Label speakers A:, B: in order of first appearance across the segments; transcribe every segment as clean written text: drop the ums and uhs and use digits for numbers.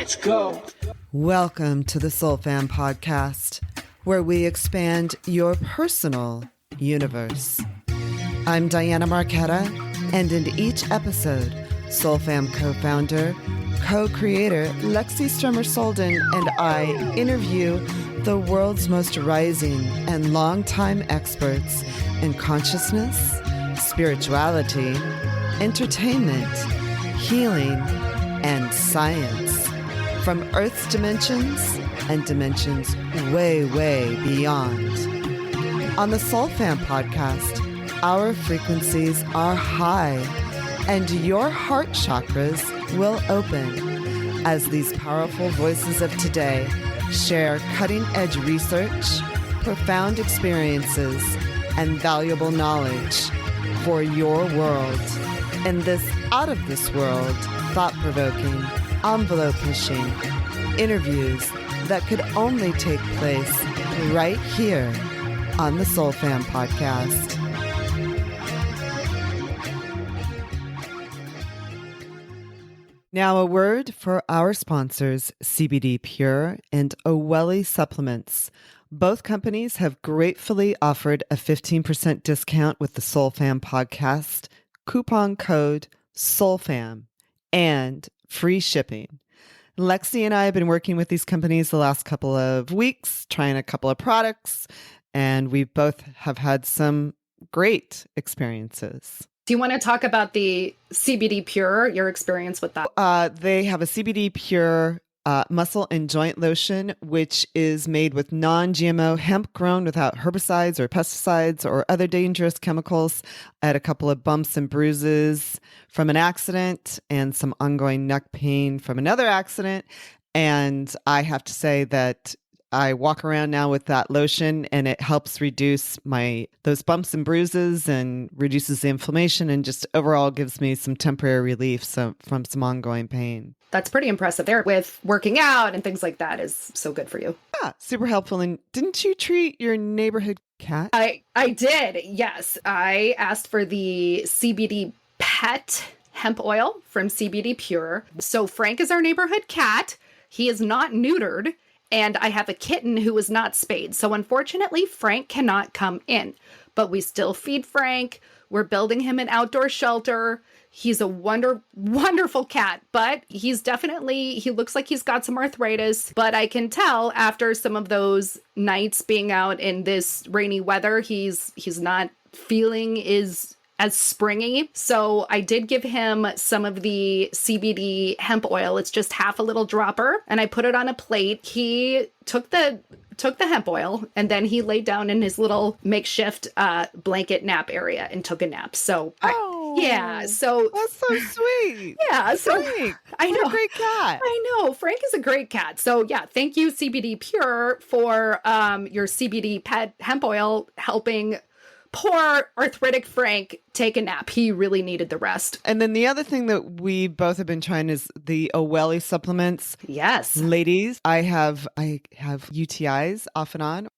A: Let's go.
B: Welcome to the SOULFAM Podcast, where we expand your personal universe. I'm Diana Marcketta, and in each episode, SOULFAM co-founder, co-creator Lexi Strumor Saldin and I interview the world's most rising and longtime experts in consciousness, spirituality, entertainment, healing, and science. From Earth's dimensions and dimensions way, way beyond. On the SOULFAM Podcast, our frequencies are high and your heart chakras will open as these powerful voices of today share cutting-edge research, profound experiences, and valuable knowledge for your world in this out-of-this-world, thought-provoking, envelope-pushing interviews that could only take place right here on the SOULFAM Podcast. Now, a word for our sponsors, CBD Pure and Oweli Supplements. Both companies have gratefully offered a 15% discount with the SOULFAM Podcast, coupon code SOULFAM, and free shipping. Lexi and I have been working with these companies the last couple of weeks, trying a couple of products, and we both have had some great experiences.
C: Do you want to talk about the CBD Pure, your experience with that?
B: They have a CBD Pure muscle and joint lotion, which is made with non-GMO hemp grown without herbicides or pesticides or other dangerous chemicals. I had a couple of bumps and bruises from an accident and some ongoing neck pain from another accident. And I have to say that I walk around now with that lotion and it helps reduce those bumps and bruises and reduces the inflammation and just overall gives me some temporary relief from some ongoing pain.
C: That's pretty impressive there with working out and things like that is so good for you.
B: Yeah, super helpful. And didn't you treat your neighborhood cat?
C: I did. Yes. I asked for the CBD pet hemp oil from CBD Pure. So Frank is our neighborhood cat. He is not neutered. And I have a kitten who is not spayed. So unfortunately, Frank cannot come in. But we still feed Frank. We're building him an outdoor shelter. He's a wonderful cat. But he looks like he's got some arthritis. But I can tell after some of those nights being out in this rainy weather, he's not feeling as springy. So I did give him some of the CBD hemp oil. It's just half a little dropper. And I put it on a plate. He took the hemp oil and then he laid down in his little makeshift blanket nap area and took a nap. So
B: that's so sweet.
C: Yeah. So
B: Frank,
C: I know.
B: What a great cat.
C: I know. Frank is a great cat. So yeah, thank you CBD Pure for your CBD pet hemp oil helping poor arthritic Frank take a nap. He really needed the rest.
B: And then the other thing that we both have been trying is the Oweli supplements.
C: Yes.
B: Ladies, I have UTIs off and on.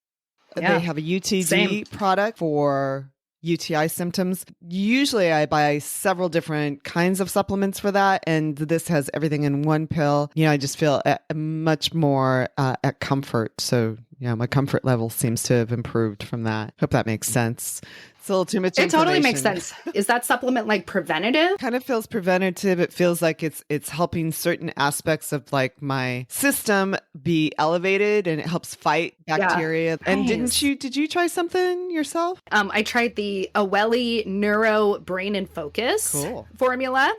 C: Yeah.
B: They have a UTD
C: Same.
B: product for UTI symptoms. Usually I buy several different kinds of supplements for that. And this has everything in one pill. I just feel much more at comfort. So my comfort level seems to have improved from that. Hope that makes sense. It's a little too much
C: It
B: information.
C: totally makes sense. Is that supplement like preventative?
B: Kind of feels preventative. It feels like it's helping certain aspects of like my system be elevated and it helps fight bacteria.
C: Yeah.
B: And
C: Nice.
B: did you try something yourself?
C: I tried the Oweli Neuro Brain and Focus formula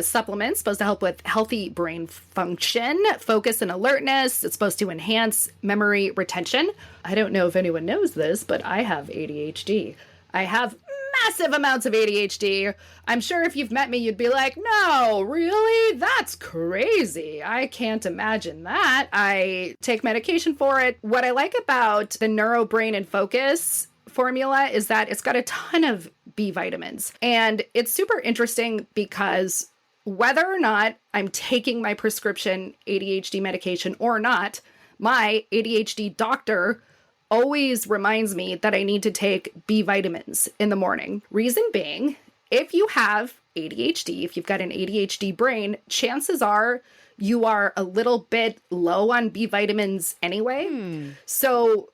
C: supplement, supposed to help with healthy brain function, focus and alertness. It's supposed to enhance memory retention. I don't know if anyone knows this, but I have ADHD. I have massive amounts of ADHD. I'm sure if you've met me, you'd be like, no, really? That's crazy. I can't imagine that. I take medication for it. What I like about the Neuro Brain and Focus formula is that it's got a ton of B vitamins. And it's super interesting because whether or not I'm taking my prescription ADHD medication or not, my ADHD doctor always reminds me that I need to take B vitamins in the morning. Reason being if you have ADHD, if you've got an ADHD brain, chances are you are a little bit low on B vitamins anyway. So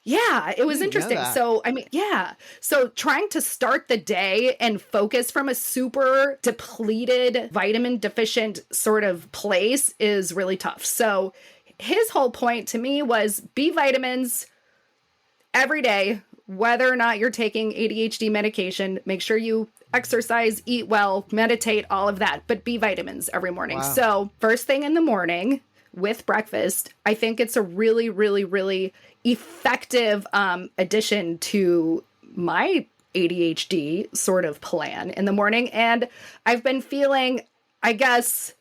C: yeah, it was interesting. So, I mean, yeah. So trying to start the day and focus from a super depleted, vitamin deficient sort of place is really tough. So his whole point to me was B vitamins every day, whether or not you're taking ADHD medication. Make sure you exercise, eat well, meditate, all of that, but B vitamins every morning. Wow. So first thing in the morning with breakfast, I think it's a really, really, really effective addition to my ADHD sort of plan in the morning. And I've been feeling, I guess,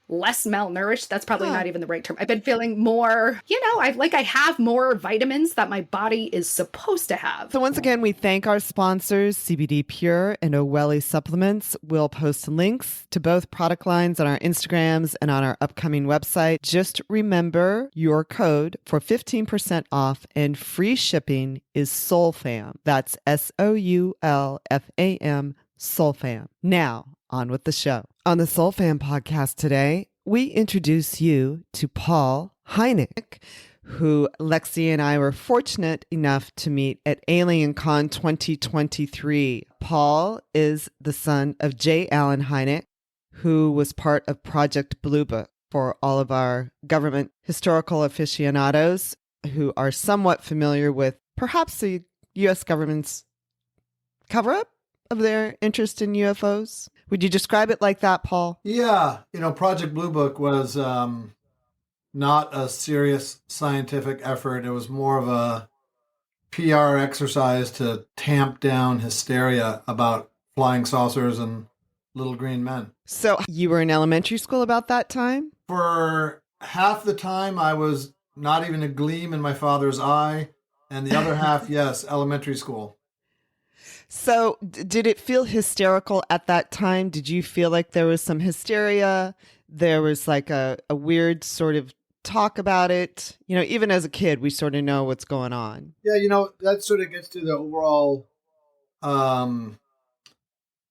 C: less malnourished. That's probably not even the right term. I've been feeling more, I have more vitamins that my body is supposed to have.
B: So once again, we thank our sponsors, CBD Pure and Oweli Supplements. We'll post links to both product lines on our Instagrams and on our upcoming website. Just remember your code for 15% off and free shipping is SOULFAM. That's SOULFAM, SOULFAM. Now, on with the show. On the SOULFAM podcast today, we introduce you to Paul Hynek, who Lexi and I were fortunate enough to meet at AlienCon 2023. Paul is the son of J. Allen Hynek, who was part of Project Blue Book for all of our government historical aficionados who are somewhat familiar with perhaps the U.S. government's cover-up of their interest in UFOs. Would you describe it like that, Paul?
A: Yeah. Project Blue Book was not a serious scientific effort. It was more of a PR exercise to tamp down hysteria about flying saucers and little green men.
B: So you were in elementary school about that time?
A: For half the time, I was not even a gleam in my father's eye. And the other half, yes, elementary school.
B: So did it feel hysterical at that time? Did you feel like there was some hysteria? There was like a weird sort of talk about it? Even as a kid, we sort of know what's going on.
A: Yeah, that sort of gets to the overall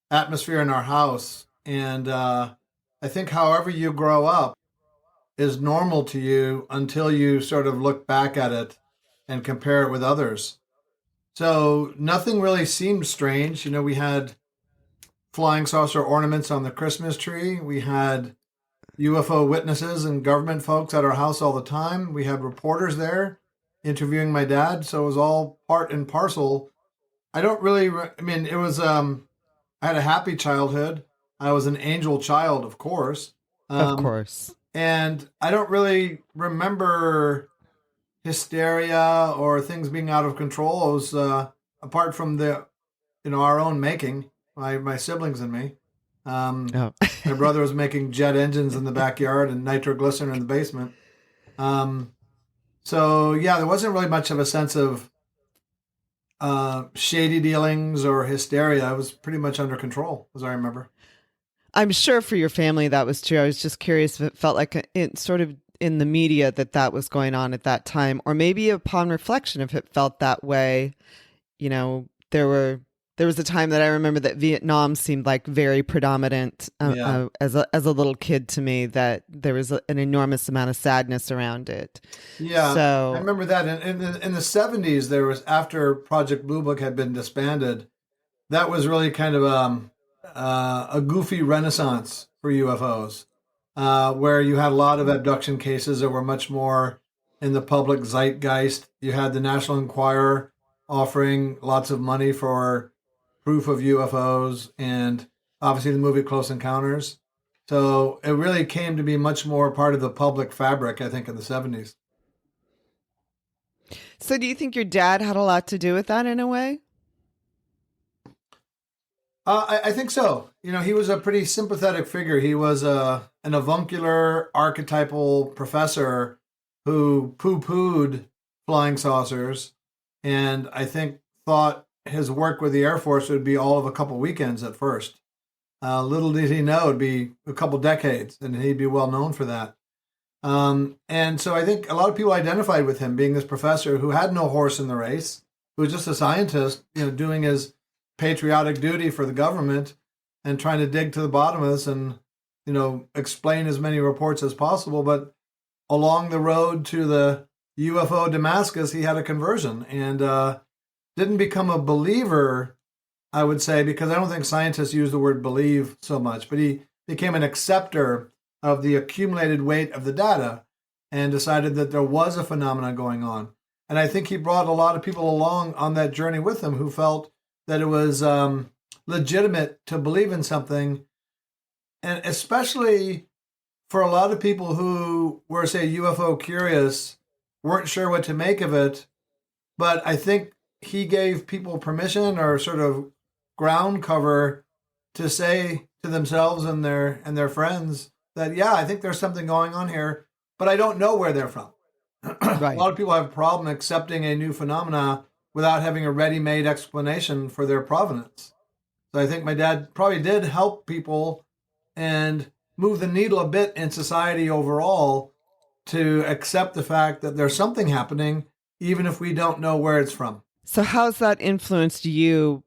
A: atmosphere in our house. And I think however you grow up is normal to you until you sort of look back at it and compare it with others. So nothing really seemed strange. We had flying saucer ornaments on the Christmas tree. We had UFO witnesses and government folks at our house all the time. We had reporters there interviewing my dad. So it was all part and parcel. I don't really, it was, I had a happy childhood. I was an angel child, of course.
B: Of course.
A: And I don't really remember hysteria or things being out of control. It was apart from our own making, my siblings and me. My brother was making jet engines in the backyard and nitroglycerin in the basement. So yeah, there wasn't really much of a sense of shady dealings or hysteria. It was pretty much under control, as I remember.
B: I'm sure for your family that was true. I was just curious if it felt like it sort of in the media that was going on at that time, or maybe upon reflection, if it felt that way. There was a time that I remember that Vietnam seemed like very predominant as a little kid to me, that there was an enormous amount of sadness around it.
A: Yeah,
B: so
A: I remember that in the 70s, there was, after Project Blue Book had been disbanded, that was really kind of a goofy renaissance for UFOs. Where you had a lot of abduction cases that were much more in the public zeitgeist. You had the National Enquirer offering lots of money for proof of UFOs, and obviously the movie Close Encounters. So it really came to be much more part of the public fabric, I think, in the 70s.
B: So do you think your dad had a lot to do with that in a way?
A: I think so. He was a pretty sympathetic figure. He was an avuncular, archetypal professor who poo-pooed flying saucers, and I think thought his work with the Air Force would be all of a couple weekends at first. Little did he know it'd be a couple decades, and he'd be well known for that. And so I think a lot of people identified with him being this professor who had no horse in the race, who was just a scientist, doing his patriotic duty for the government, and trying to dig to the bottom of this and, explain as many reports as possible. But along the road to the UFO Damascus, he had a conversion and didn't become a believer, I would say, because I don't think scientists use the word believe so much, but he became an acceptor of the accumulated weight of the data and decided that there was a phenomenon going on. And I think he brought a lot of people along on that journey with him who felt that it was legitimate to believe in something. And especially for a lot of people who were, say, UFO curious, weren't sure what to make of it. But I think he gave people permission or sort of ground cover to say to themselves and their friends that, yeah, I think there's something going on here, but I don't know where they're from.
B: Right.
A: A lot of people have a problem accepting a new phenomena without having a ready-made explanation for their provenance. So I think my dad probably did help people and move the needle a bit in society overall to accept the fact that there's something happening, even if we don't know where it's from.
B: So how's that influenced you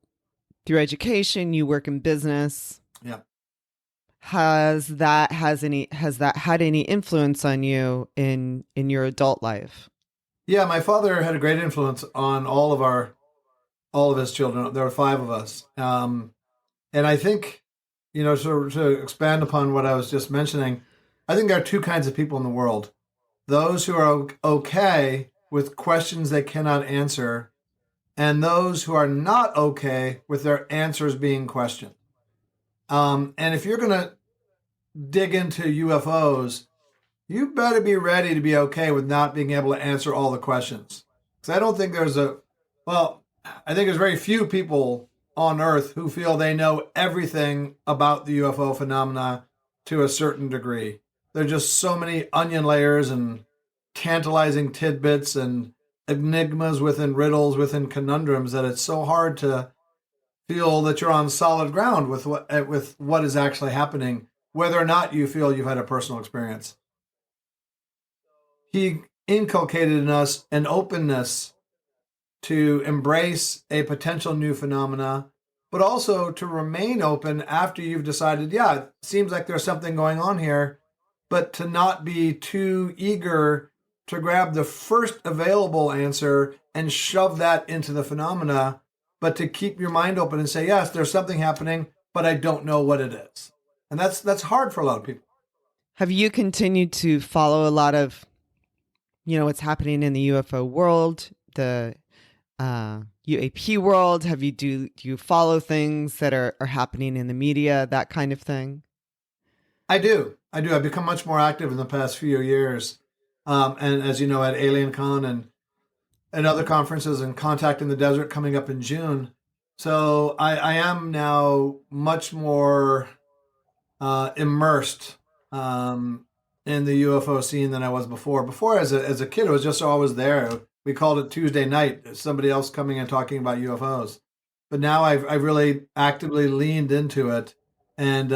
B: through education? You work in business.
A: Yeah.
B: Has that had any influence on you in your adult life?
A: Yeah, my father had a great influence on all of his children. There were 5 of us. And I think, to expand upon what I was just mentioning, I think there are 2 kinds of people in the world. Those who are okay with questions they cannot answer, and those who are not okay with their answers being questioned. And if you're going to dig into UFOs, you better be ready to be okay with not being able to answer all the questions. Because I don't think I think there's very few people on Earth who feel they know everything about the UFO phenomena to a certain degree. There are just so many onion layers and tantalizing tidbits and enigmas within riddles, within conundrums, that it's so hard to feel that you're on solid ground with what is actually happening, whether or not you feel you've had a personal experience. He inculcated in us an openness to embrace a potential new phenomena, but also to remain open after you've decided, yeah, it seems like there's something going on here, but to not be too eager to grab the first available answer and shove that into the phenomena, but to keep your mind open and say, yes, there's something happening, but I don't know what it is. And that's hard for a lot of people.
B: Have you continued to follow a lot of, what's happening in the UFO world, the UAP world? Do you follow things that are happening in the media, that kind of thing?
A: I do. I've become much more active in the past few years. And as you know, at AlienCon and other conferences and Contact in the Desert coming up in June. So I am now much more immersed in the UFO scene than I was before. Before, as a kid, it was just always there. We called it Tuesday night, somebody else coming and talking about UFOs. But now I've really actively leaned into it. And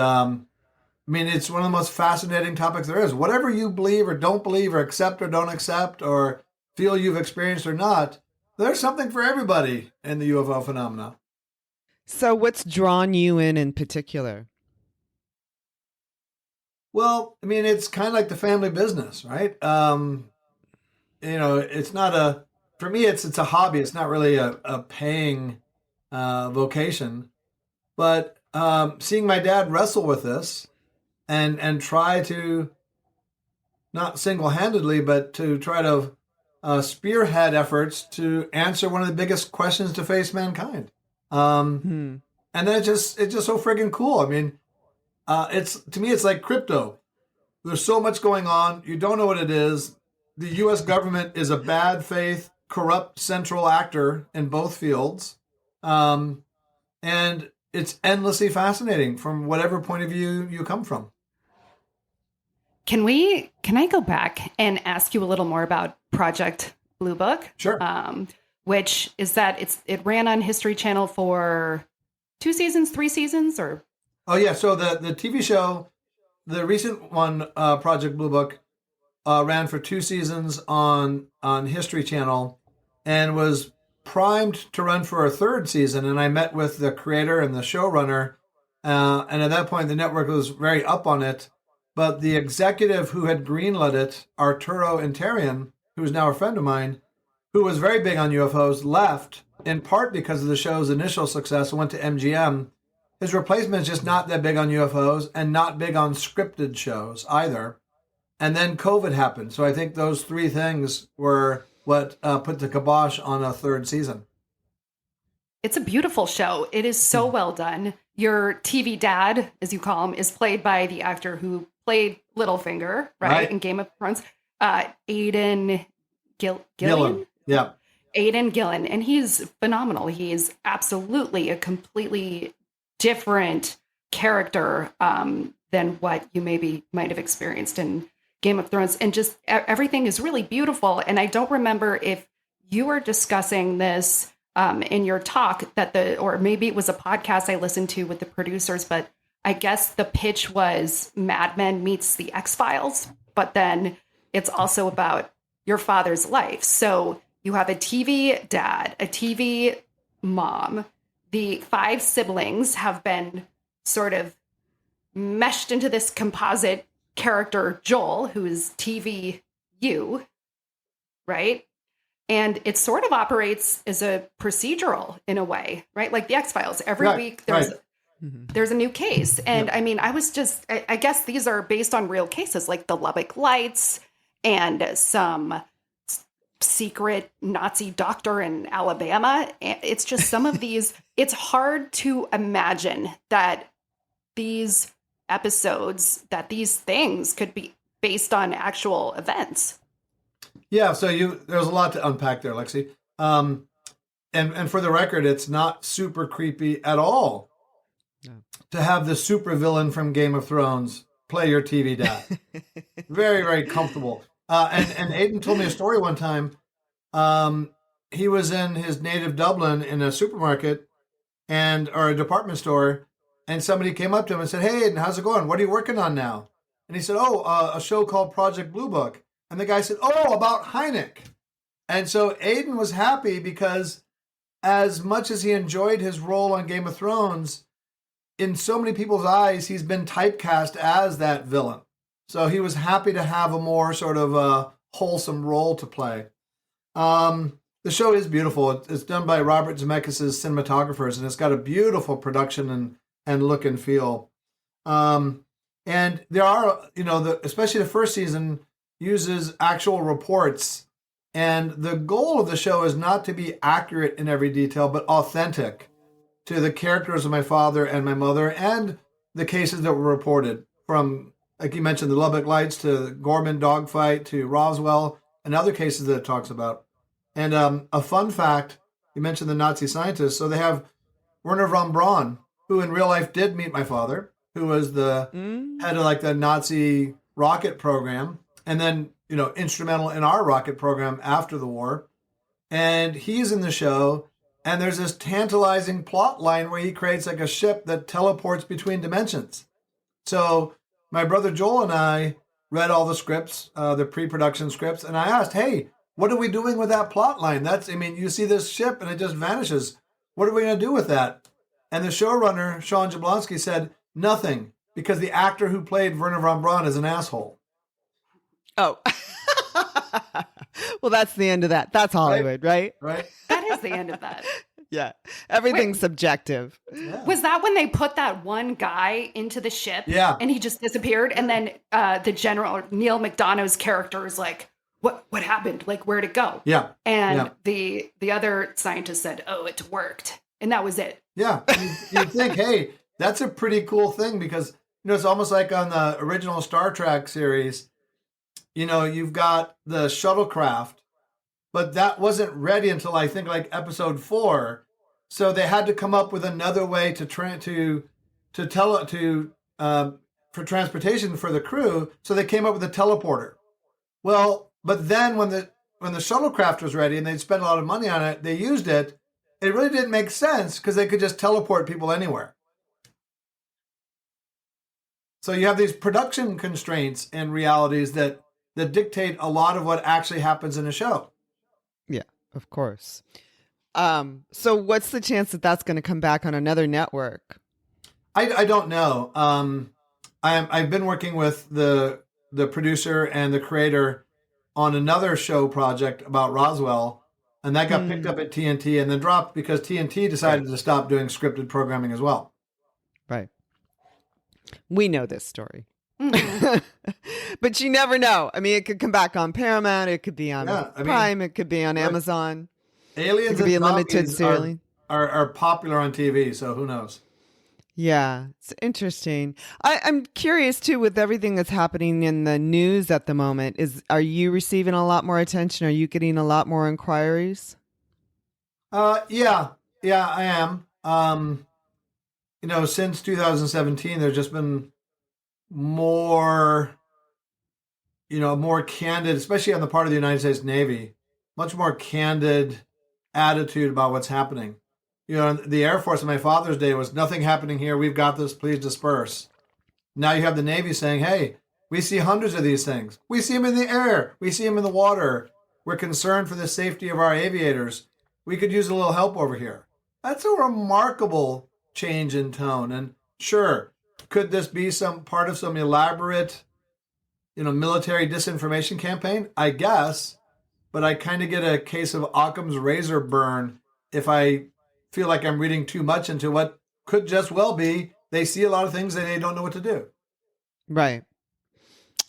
A: it's one of the most fascinating topics there is. Whatever you believe or don't believe or accept or don't accept or feel you've experienced or not, there's something for everybody in the UFO phenomena. So
B: what's drawn you in particular?
A: Well, it's kind of like the family business, right? It's not for me, it's a hobby. It's not really a paying vocation. But seeing my dad wrestle with this and try to, not single-handedly, but to try to spearhead efforts to answer one of the biggest questions to face mankind. And then it's just so friggin' cool. To me, it's like crypto. There's so much going on. You don't know what it is. The U.S. government is a bad faith, corrupt central actor in both fields. And it's endlessly fascinating from whatever point of view you come from.
C: Can I go back and ask you a little more about Project Blue Book?
A: Sure.
C: Which is that it ran on History Channel for 2 seasons, 3 seasons, or?
A: Oh yeah. So the TV show, the recent one, Project Blue Book, ran for 2 seasons on History Channel, and was primed to run for a 3rd season. And I met with the creator and the showrunner And at that point, the network was very up on it. But the executive who had greenlit it, Arturo Interian, who is now a friend of mine, who was very big on UFOs, left in part because of the show's initial success and went to MGM. His replacement is just not that big on UFOs and not big on scripted shows either. And then COVID happened. So I think those three things were what put the kibosh on a third season.
C: It's a beautiful show. It is so well done. Your TV dad, as you call him, is played by the actor who played Littlefinger, right? In Game of Thrones. Aidan Gillen?
A: Yeah.
C: Aidan Gillen. And he's phenomenal. He's absolutely a completely different character than what you might have experienced in Game of Thrones. And just everything is really beautiful. And I don't remember if you were discussing this in your talk or maybe it was a podcast I listened to with the producers, but I guess the pitch was Mad Men meets the X-Files, but then it's also about your father's life. So you have a TV dad, a TV mom. The 5 siblings have been sort of meshed into this composite character, Joel, who is TV you, right? And it sort of operates as a procedural in a way, right? Like the X-Files. Every week there's a new case. And I mean, I guess these are based on real cases like the Lubbock Lights and some secret Nazi doctor in Alabama. It's just some of these, it's hard to imagine that these episodes, that these things could be based on actual events.
A: Yeah, so there's a lot to unpack there, Lexi. And for the record, it's not super creepy at all to have the super villain from Game of Thrones play your TV dad. Very, very comfortable. And Aidan told me a story one time. He was in his native Dublin in a supermarket or a department store, and somebody came up to him and said, "Hey, Aidan, how's it going? What are you working on now?" And he said, a show called Project Blue Book. And the guy said, about Hynek. And so Aidan was happy because as much as he enjoyed his role on Game of Thrones, in so many people's eyes, he's been typecast as that villain. So he was happy to have a more sort of wholesome role to play. The show is beautiful. It's done by Robert Zemeckis' cinematographers, and it's got a beautiful production and look and feel. And there are, especially the first season, uses actual reports. And the goal of the show is not to be accurate in every detail, but authentic to the characters of my father and my mother and the cases that were reported from, like you mentioned, the Lubbock Lights to the Gorman dogfight to Roswell and other cases that it talks about. And a fun fact, you mentioned the Nazi scientists. So they have Werner von Braun, who in real life did meet my father, who was the head of like the Nazi rocket program. And then, instrumental in our rocket program after the war. And he's in the show. And there's this tantalizing plot line where he creates like a ship that teleports between dimensions. So my brother Joel and I read all the scripts, the pre-production scripts. And I asked, hey, what are we doing with that plot line? You see this ship and it just vanishes. What are we going to do with that? And the showrunner, Sean Jablonski, said nothing because the actor who played Werner von Braun is an asshole.
B: Oh, well, that's the end of that. That's Hollywood, right?
A: Right.
C: That is the end of that.
B: Yeah. Everything's subjective.
A: Yeah.
C: Was that when they put that one guy into the ship?
A: Yeah.
C: And he just disappeared? And then the general, Neil McDonough's character is like, what happened? Like, where'd it go?
A: Yeah.
C: And the other scientist said, it worked. And that was it.
A: Yeah. You'd think, hey, that's a pretty cool thing because, it's almost like on the original Star Trek series, you've got the shuttlecraft, but that wasn't ready until I think like episode 4. So they had to come up with another way for transportation for the crew. So they came up with a teleporter. Well, but then when the shuttlecraft was ready and they'd spent a lot of money on it, they used it. It really didn't make sense because they could just teleport people anywhere. So you have these production constraints and realities that dictate a lot of what actually happens in a show.
B: Yeah, of course. So what's the chance that that's going to come back on another network?
A: I don't know. I've been working with the producer and the creator on another show project about Roswell, and that got picked up at TNT and then dropped because TNT decided to stop doing scripted programming as well.
B: Right. We know this story. But you never know. I mean, it could come back on Paramount. It could be on Prime. It could be on Amazon.
A: Aliens
B: it could be a limited series.
A: Are popular on TV, so who knows?
B: Yeah, it's interesting. I'm curious too, with everything that's happening in the news at the moment, are you receiving a lot more attention? Are you getting a lot more inquiries?
A: Yeah, I am. Since 2017, there's just been more candid, especially on the part of the United States Navy, much more candid attitude about what's happening. The Air Force in my father's day was nothing happening here. We've got this. Please disperse. Now you have the Navy saying, hey, we see hundreds of these things. We see them in the air. We see them in the water. We're concerned for the safety of our aviators. We could use a little help over here. That's a remarkable change in tone. And sure, could this be some part of some elaborate, military disinformation campaign? I guess, but I kind of get a case of Occam's razor burn if I feel like I'm reading too much into what could just well be they see a lot of things and they don't know what to do.
B: Right.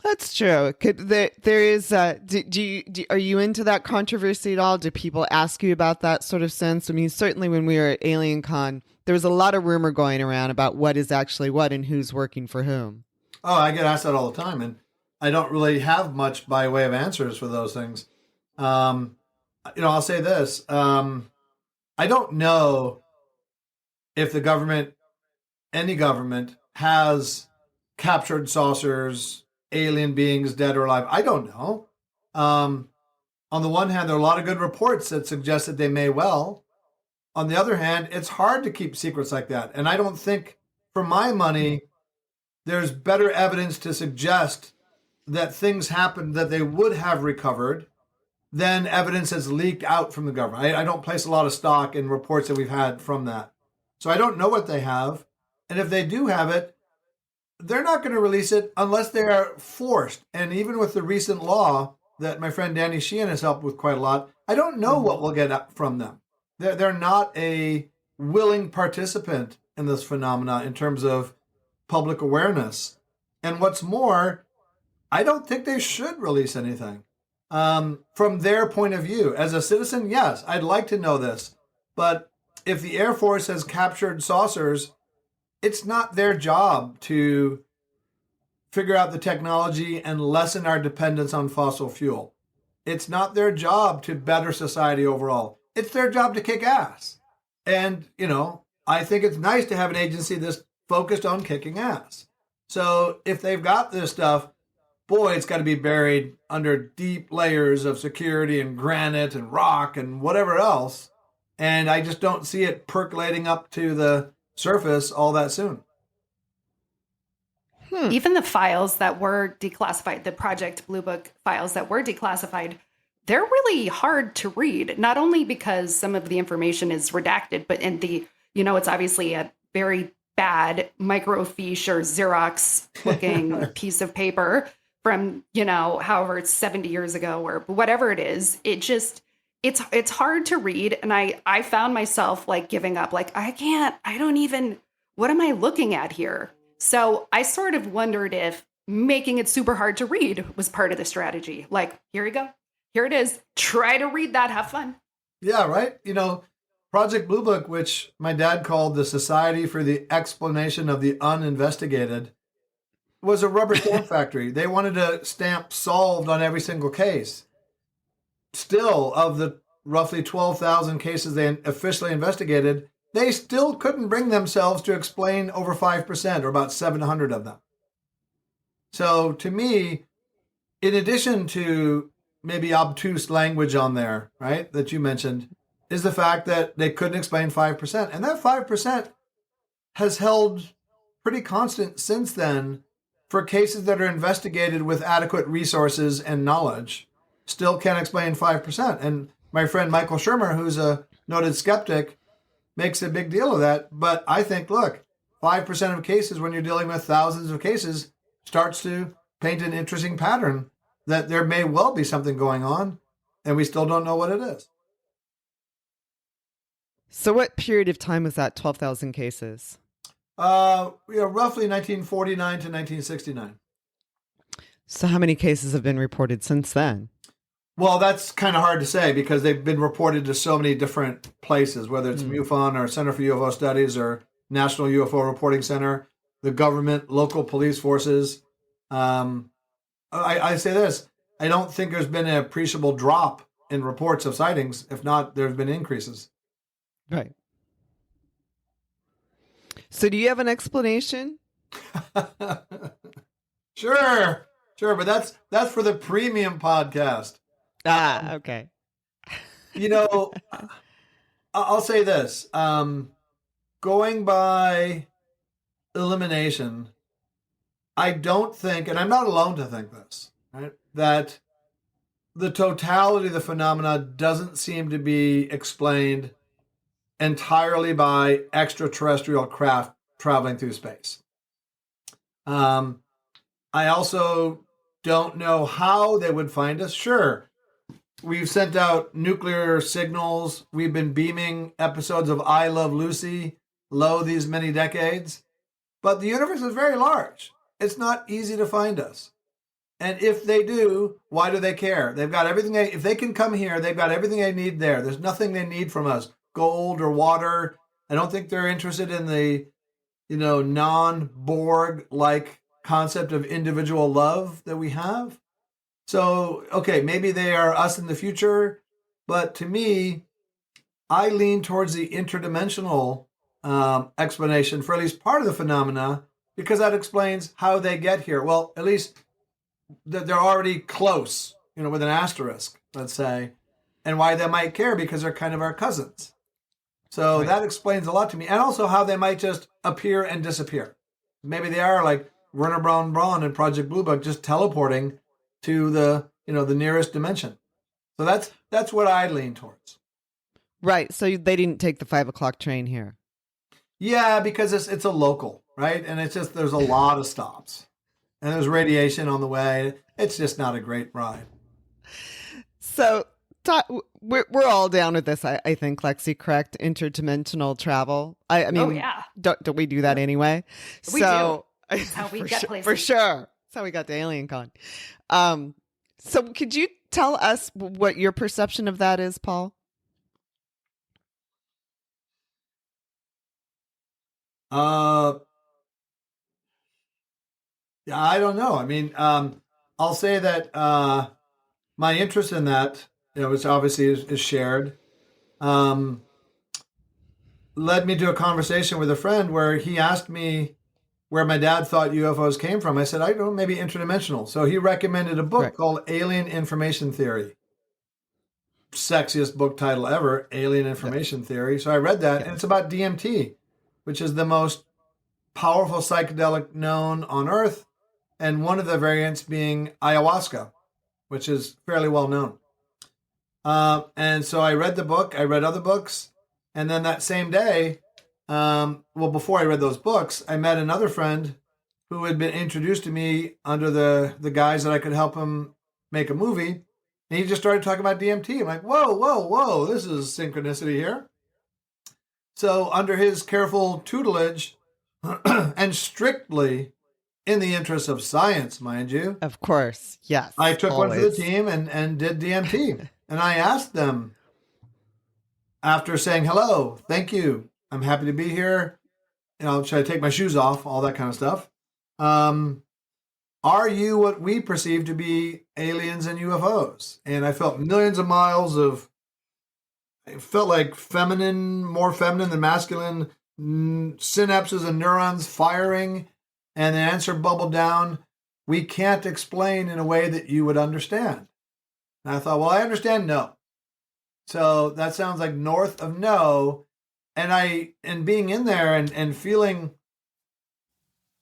B: That's true. There is. Are you into that controversy at all? Do people ask you about that sort of sense? I mean, certainly when we were at Alien Con, there was a lot of rumor going around about what is actually what and who's working for whom.
A: Oh, I get asked that all the time, and I don't really have much by way of answers for those things. I'll say this. I don't know if the government, any government, has captured saucers, alien beings, dead or alive. I don't know. On the one hand, there are a lot of good reports that suggest that they may well. On the other hand, it's hard to keep secrets like that. And I don't think, for my money, there's better evidence to suggest that things happened that they would have recovered than evidence that's leaked out from the government. I don't place a lot of stock in reports that we've had from that. So I don't know what they have. And if they do have it, they're not going to release it unless they are forced. And even with the recent law that my friend Danny Sheehan has helped with quite a lot, I don't know what we'll get from them. They're not a willing participant in this phenomena in terms of public awareness. And what's more, I don't think they should release anything. From their point of view. As a citizen, yes, I'd like to know this. But if the Air Force has captured saucers, it's not their job to figure out the technology and lessen our dependence on fossil fuel. It's not their job to better society overall. It's their job to kick ass. And, I think it's nice to have an agency that's focused on kicking ass. So if they've got this stuff, boy, it's got to be buried under deep layers of security and granite and rock and whatever else. And I just don't see it percolating up to the surface all that soon.
C: Even the files that were declassified, the Project Blue Book files that were declassified, they're really hard to read, not only because some of the information is redacted, but it's obviously a very bad microfiche or Xerox looking piece of paper from, however it's 70 years ago or whatever it is. It's hard to read. And I found myself giving up, what am I looking at here? So I sort of wondered if making it super hard to read was part of the strategy. Here you go. Here it is. Try to read that. Have fun.
A: Yeah, right. Project Blue Book, which my dad called the Society for the Explanation of the Uninvestigated, was a rubber stamp factory. They wanted to stamp solved on every single case. Still, of the roughly 12,000 cases they officially investigated, they still couldn't bring themselves to explain over 5%, or about 700 of them. So to me, in addition to maybe obtuse language on there, right, that you mentioned, is the fact that they couldn't explain 5%. And that 5% has held pretty constant since then for cases that are investigated with adequate resources and knowledge. Still can't explain 5%. And my friend Michael Shermer, who's a noted skeptic, makes a big deal of that. But I think, look, 5% of cases, when you're dealing with thousands of cases, starts to paint an interesting pattern that there may well be something going on, and we still don't know what it is.
B: So what period of time was that, 12,000 cases?
A: Roughly 1949 to 1969.
B: So how many cases have been reported since then?
A: Well, that's kind of hard to say because they've been reported to so many different places, whether it's MUFON or Center for UFO Studies or National UFO Reporting Center, the government, local police forces. I say this, I don't think there's been an appreciable drop in reports of sightings. If not, there's been increases.
B: Right. So do you have an explanation?
A: Sure, but that's for the premium podcast.
B: Okay.
A: I'll say this. Going by elimination, I don't think, and I'm not alone to think this, right, that the totality of the phenomena doesn't seem to be explained entirely by extraterrestrial craft traveling through space. I also don't know how they would find us. Sure, we've sent out nuclear signals. We've been beaming episodes of I Love Lucy low these many decades. But the universe is very large. It's not easy to find us. And if they do, why do they care? They've got everything. If they can come here, they've got everything they need there. There's nothing they need from us. Gold or water. I don't think they're interested in the, non-Borg-like concept of individual love that we have. So, okay, maybe they are us in the future. But to me, I lean towards the interdimensional explanation for at least part of the phenomena, because that explains how they get here. Well, at least they're already close, with an asterisk, let's say, and why they might care, because they're kind of our cousins. So that explains a lot to me. And also how they might just appear and disappear. Maybe they are like Werner Braun Braun in Project Blue Book, just teleporting to the nearest dimension. So that's what I lean towards.
B: Right. So they didn't take the 5:00 train here.
A: Yeah, because it's a local, right? And it's just, there's a lot of stops. And there's radiation on the way. It's just not a great ride.
B: So we're all down with this, I think, Lexi, correct? Interdimensional travel. I mean,
C: yeah.
B: Don't we do that anyway?
C: We do. That's how we get places.
B: For sure. That's how we got to AlienCon. So could you tell us what your perception of that is, Paul?
A: Yeah, I don't know. I mean, I'll say that my interest in that, which obviously is shared, led me to a conversation with a friend where he asked me where my dad thought UFOs came from. I said, I don't know, maybe interdimensional. So he recommended a book called Alien Information Theory. Sexiest book title ever, Alien Information Theory. So I read that, and it's about DMT, which is the most powerful psychedelic known on Earth, and one of the variants being ayahuasca, which is fairly well known. And so I read the book, I read other books, and then that same day, before I read those books, I met another friend who had been introduced to me under the guise that I could help him make a movie, and he just started talking about DMT. I'm like, whoa, this is synchronicity here. So under his careful tutelage, and strictly in the interest of science, mind you.
B: Of course, yes.
A: I took one for the team and did DMT. And I asked them, after saying hello, thank you, I'm happy to be here, should I take my shoes off, all that kind of stuff. Are you what we perceive to be aliens and UFOs? And I felt millions of miles of, it felt like more feminine than masculine, synapses and neurons firing, and the answer bubbled down, we can't explain in a way that you would understand. And I thought, well, I understand no. So that sounds like north of no. And being in there and feeling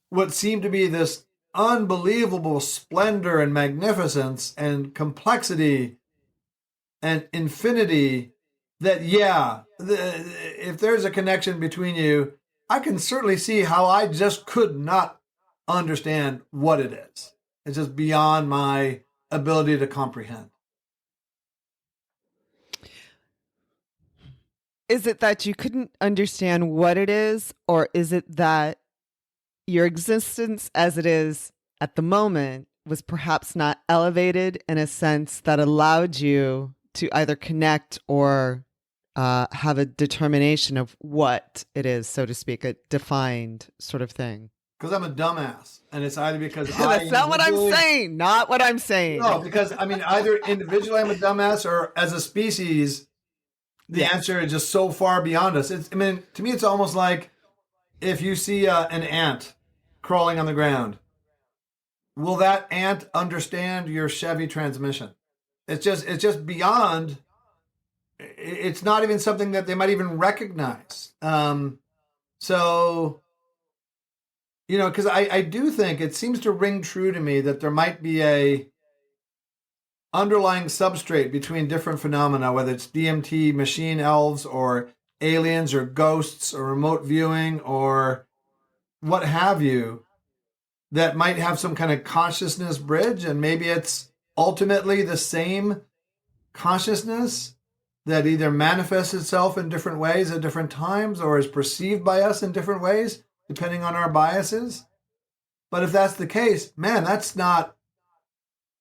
A: what seemed to be this unbelievable splendor and magnificence and complexity and infinity, that, if there's a connection between you, I can certainly see how I just could not understand what it is. It's just beyond my ability to comprehend.
B: Is it that you couldn't understand what it is, or is it that your existence as it is at the moment was perhaps not elevated in a sense that allowed you to either connect or have a determination of what it is, so to speak, a defined sort of thing?
A: Because I'm a dumbass. And it's either because
B: That's not what I'm saying. Not what I'm saying.
A: No, because I mean, either individually I'm a dumbass, or as a species, the answer is just so far beyond us. I mean, to me, it's almost like if you see an ant crawling on the ground, will that ant understand your Chevy transmission? It's just beyond. It's not even something that they might even recognize. So, because I do think it seems to ring true to me that there might be a underlying substrate between different phenomena, whether it's DMT, machine elves, or aliens, or ghosts, or remote viewing, or what have you, that might have some kind of consciousness bridge. And maybe it's ultimately the same consciousness that either manifests itself in different ways at different times, or is perceived by us in different ways, depending on our biases. But if that's the case, man, that's not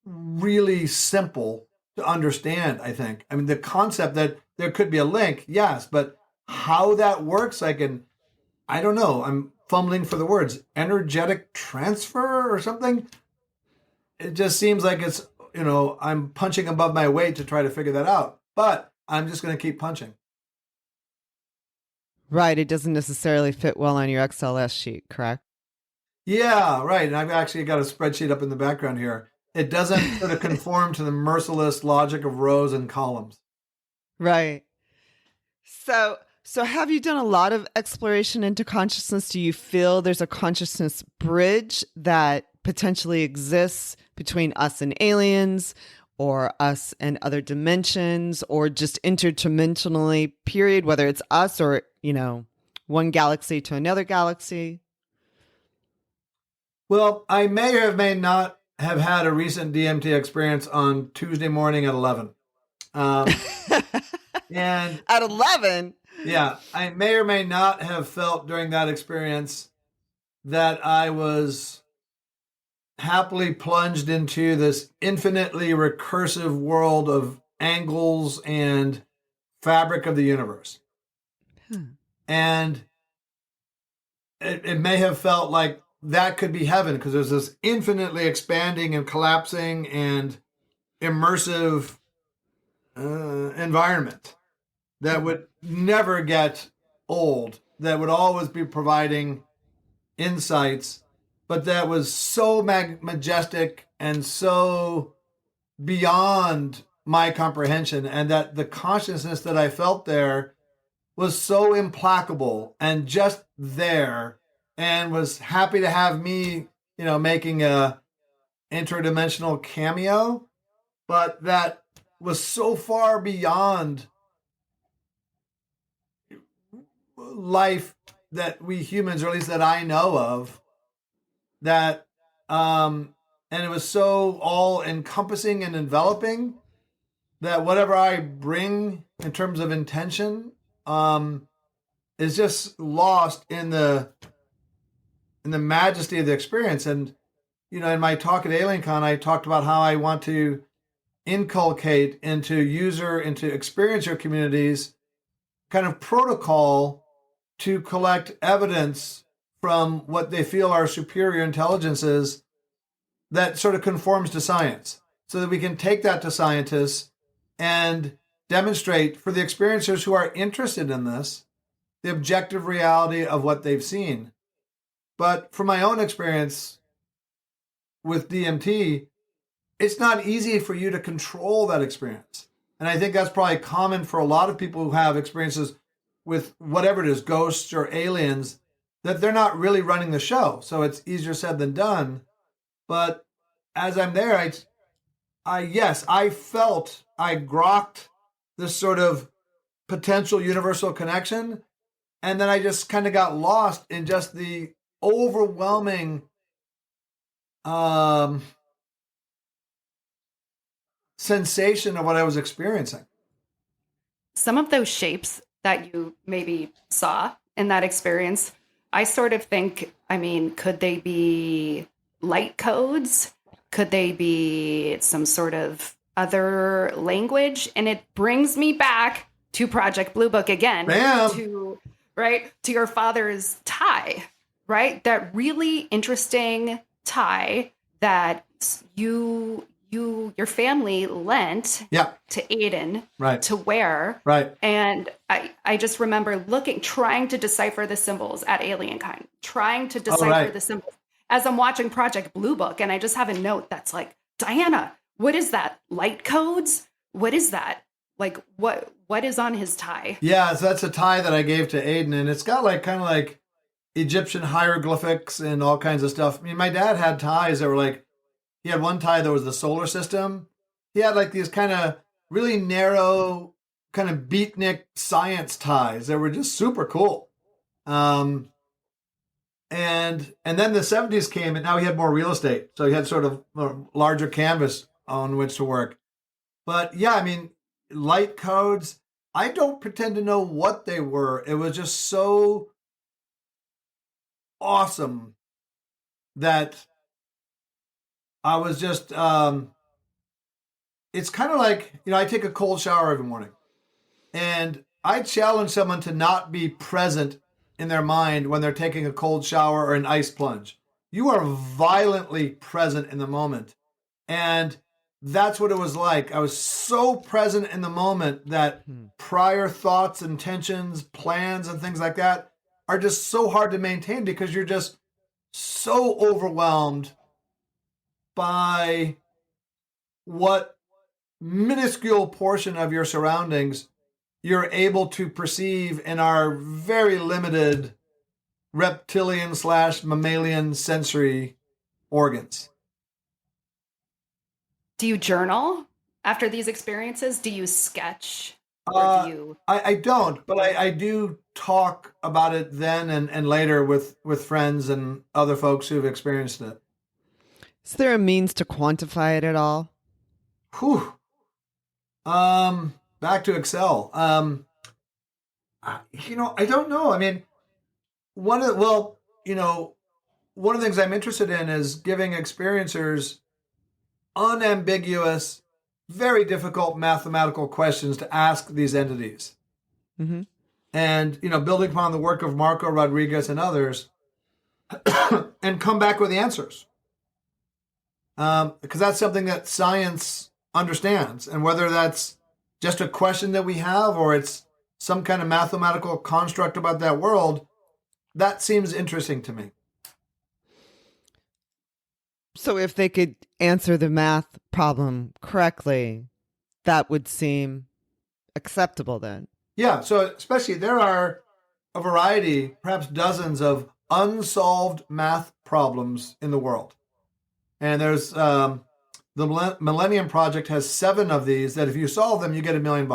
A: really simple to understand, I think. I mean, the concept that there could be a link, yes, but how that works, I don't know. I'm fumbling for the words. Energetic transfer or something? It just seems like it's, I'm punching above my weight to try to figure that out. But I'm just going to keep punching.
B: Right. It doesn't necessarily fit well on your XLS sheet, correct?
A: Yeah, right. And I've actually got a spreadsheet up in the background here. It doesn't sort of conform to the merciless logic of rows and columns.
B: Right. So have you done a lot of exploration into consciousness? Do you feel there's a consciousness bridge that potentially exists between us and aliens, or us and other dimensions, or just interdimensionally, period, whether it's us or, one galaxy to another galaxy?
A: Well, I may or may not have had a recent DMT experience on Tuesday morning at 11. And
B: at 11?
A: Yeah, I may or may not have felt during that experience that I was happily plunged into this infinitely recursive world of angles and fabric of the universe. And it may have felt like that could be heaven, because there's this infinitely expanding and collapsing and immersive environment that would never get old, that would always be providing insights, but that was so majestic and so beyond my comprehension, and that the consciousness that I felt there was so implacable and just there, and was happy to have me, making a interdimensional cameo, but that was so far beyond life that we humans, or at least that I know of, that and it was so all encompassing and enveloping that whatever I bring in terms of intention is just lost in the majesty of the experience. And in my talk at AlienCon, I talked about how I want to inculcate into experiencer communities kind of protocol to collect evidence from what they feel are superior intelligences that sort of conforms to science, so that we can take that to scientists and demonstrate for the experiencers who are interested in this the objective reality of what they've seen. But from my own experience with DMT, it's not easy for you to control that experience. And I think that's probably common for a lot of people who have experiences with whatever it is, ghosts or aliens, that they're not really running the show. So it's easier said than done. But as I'm there, I grokked this sort of potential universal connection, And then I just kind of got lost in just the overwhelming sensation of what I was experiencing.
C: Some of those shapes that you maybe saw in that experience, I sort of think, I mean, could they be light codes? Could they be some sort of other language? And it brings me back to Project Blue Book again,
A: Bam.
C: to your father's tie, right? That really interesting tie that your family lent to Aiden to wear.
A: Right.
C: And I just remember trying to decipher the symbols at Alien Kind, trying to decipher the symbols as I'm watching Project Blue Book. And I just have a note that's like, Diana, what is that? Light codes? What is that? Like, what is on his tie?
A: Yeah, so that's a tie that I gave to Aiden, and it's got like kind of like Egyptian hieroglyphics and all kinds of stuff. I mean, my dad had ties that were like, he had one tie that was the solar system. He had like these kind of really narrow, kind of beatnik science ties that were just super cool. And then the 70s came, and now he had more real estate. So he had sort of a larger canvas on which to work. But yeah, I mean, light codes, I don't pretend to know what they were. It was just so awesome that I was just, it's kind of like, I take a cold shower every morning, and I challenge someone to not be present in their mind when they're taking a cold shower or an ice plunge. You are violently present in the moment. And that's what it was like. I was so present in the moment that prior thoughts, intentions, plans, and things like that are just so hard to maintain because you're just so overwhelmed by what minuscule portion of your surroundings you're able to perceive in our very limited reptilian/mammalian sensory organs.
C: Do you journal after these experiences? Do you sketch? Or do you...
A: I don't, but I do talk about it then and later with friends and other folks who've experienced it.
B: Is there a means to quantify it at all?
A: Whew. Back to Excel. I don't know. I mean, one of the things I'm interested in is giving experiencers unambiguous, very difficult mathematical questions to ask these entities.
B: Mm-hmm.
A: And, building upon the work of Marco Rodriguez and others, and come back with the answers. Because that's something that science understands. And whether that's just a question that we have or it's some kind of mathematical construct about that world, that seems interesting to me.
B: So if they could answer the math problem correctly, that would seem acceptable then.
A: Yeah, so especially there are a variety, perhaps dozens of unsolved math problems in the world. And there's the Millennium Project has 7 of these that if you solve them, you get $1 million.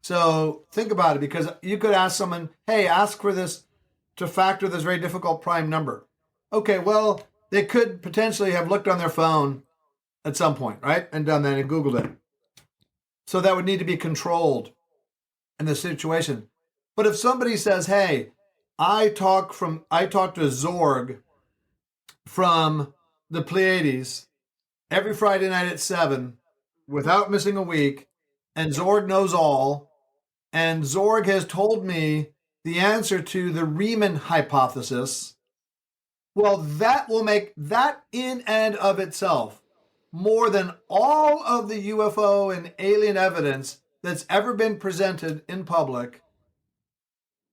A: So think about it, because you could ask someone, hey, ask for this to factor this very difficult prime number. Okay, well, they could potentially have looked on their phone at some point, right? And done that and Googled it. So that would need to be controlled in the situation. But if somebody says, hey, I talked to Zorg from the Pleiades every Friday night at 7 without missing a week, and Zorg knows all, and Zorg has told me the answer to the Riemann hypothesis, well, that will make that in and of itself more than all of the UFO and alien evidence that's ever been presented in public,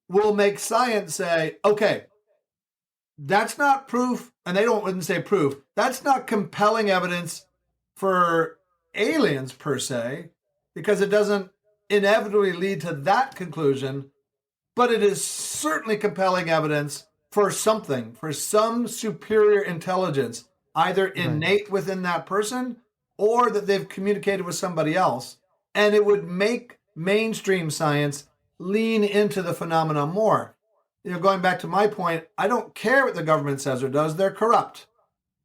A: will make science say, okay, that's not proof, and they wouldn't say proof, that's not compelling evidence for aliens per se, because it doesn't inevitably lead to that conclusion, but it is certainly compelling evidence for something, for some superior intelligence, either innate within that person or that they've communicated with somebody else. And it would make mainstream science lean into the phenomenon more. Going back to my point, I don't care what the government says or does, they're corrupt.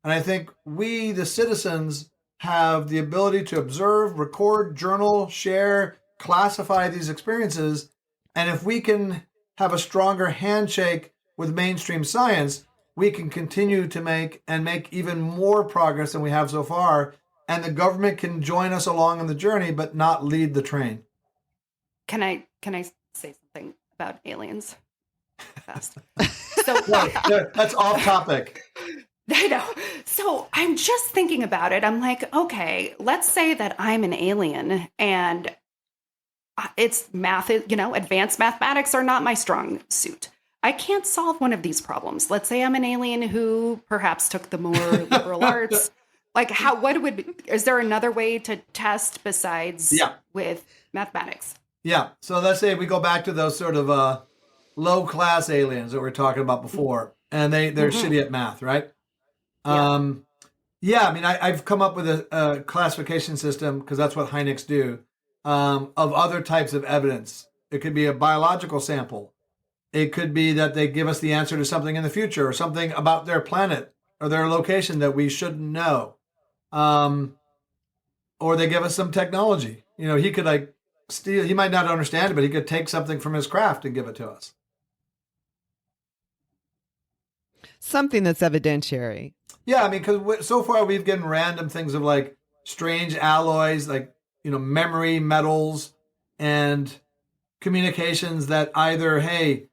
A: And I think we, the citizens, have the ability to observe, record, journal, share, classify these experiences. And if we can have a stronger handshake with mainstream science, we can continue to make even more progress than we have so far. And the government can join us along on the journey, but not lead the train.
C: Can I say something about aliens? Fast. So
A: that's off topic.
C: I know. So I'm just thinking about it. I'm like, okay, let's say that I'm an alien and it's math, advanced mathematics are not my strong suit. I can't solve one of these problems. Let's say I'm an alien who perhaps took the more liberal arts. Like is there another way to test besides with mathematics?
A: Yeah. So let's say we go back to those sort of low-class aliens that we were talking about before, and they're shitty at math, right? I've come up with a classification system, because that's what Hyneks do, of other types of evidence. It could be a biological sample. It could be that they give us the answer to something in the future, or something about their planet or their location that we shouldn't know. Or they give us some technology. He could steal, he might not understand it, but he could take something from his craft and give it to us.
B: Something that's evidentiary.
A: Yeah, because so far we've gotten random things of like strange alloys, like, memory metals and communications that either, hey,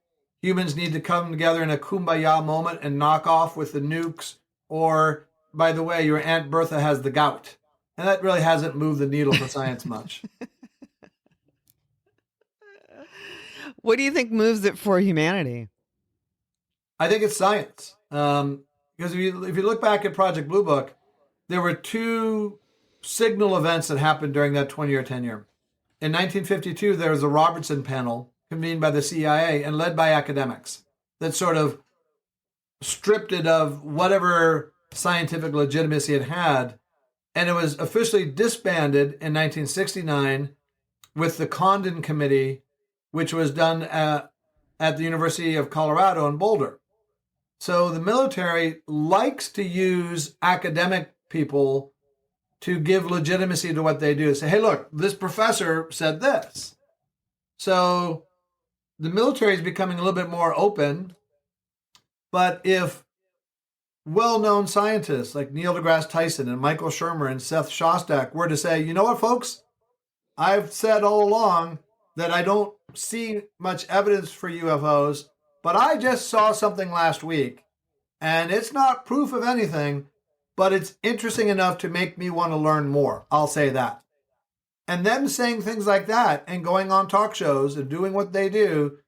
A: humans need to come together in a kumbaya moment and knock off with the nukes, or, by the way, your Aunt Bertha has the gout. And that really hasn't moved the needle for science much.
B: What do you think moves it for humanity?
A: I think it's science. Because if you look back at Project Blue Book, there were two signal events that happened during that 20-year tenure. In 1952, there was a Robertson panel convened by the CIA and led by academics that sort of stripped it of whatever scientific legitimacy it had. And it was officially disbanded in 1969 with the Condon Committee, which was done at the University of Colorado in Boulder. So the military likes to use academic people to give legitimacy to what they do. Say, hey, look, this professor said this. So the military is becoming a little bit more open. But if well-known scientists like Neil deGrasse Tyson and Michael Shermer and Seth Shostak were to say, you know what, folks, I've said all along that I don't see much evidence for UFOs, but I just saw something last week, and it's not proof of anything, but it's interesting enough to make me want to learn more. I'll say that. And them saying things like that and going on talk shows and doing what they do,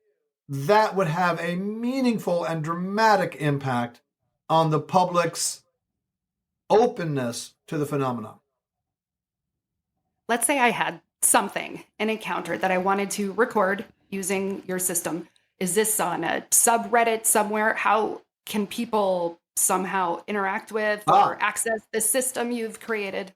A: that would have a meaningful and dramatic impact on the public's openness to the phenomenon.
C: Let's say I had an encounter that I wanted to record using your system. Is this on a subreddit somewhere? How can people somehow interact with or access the system you've created?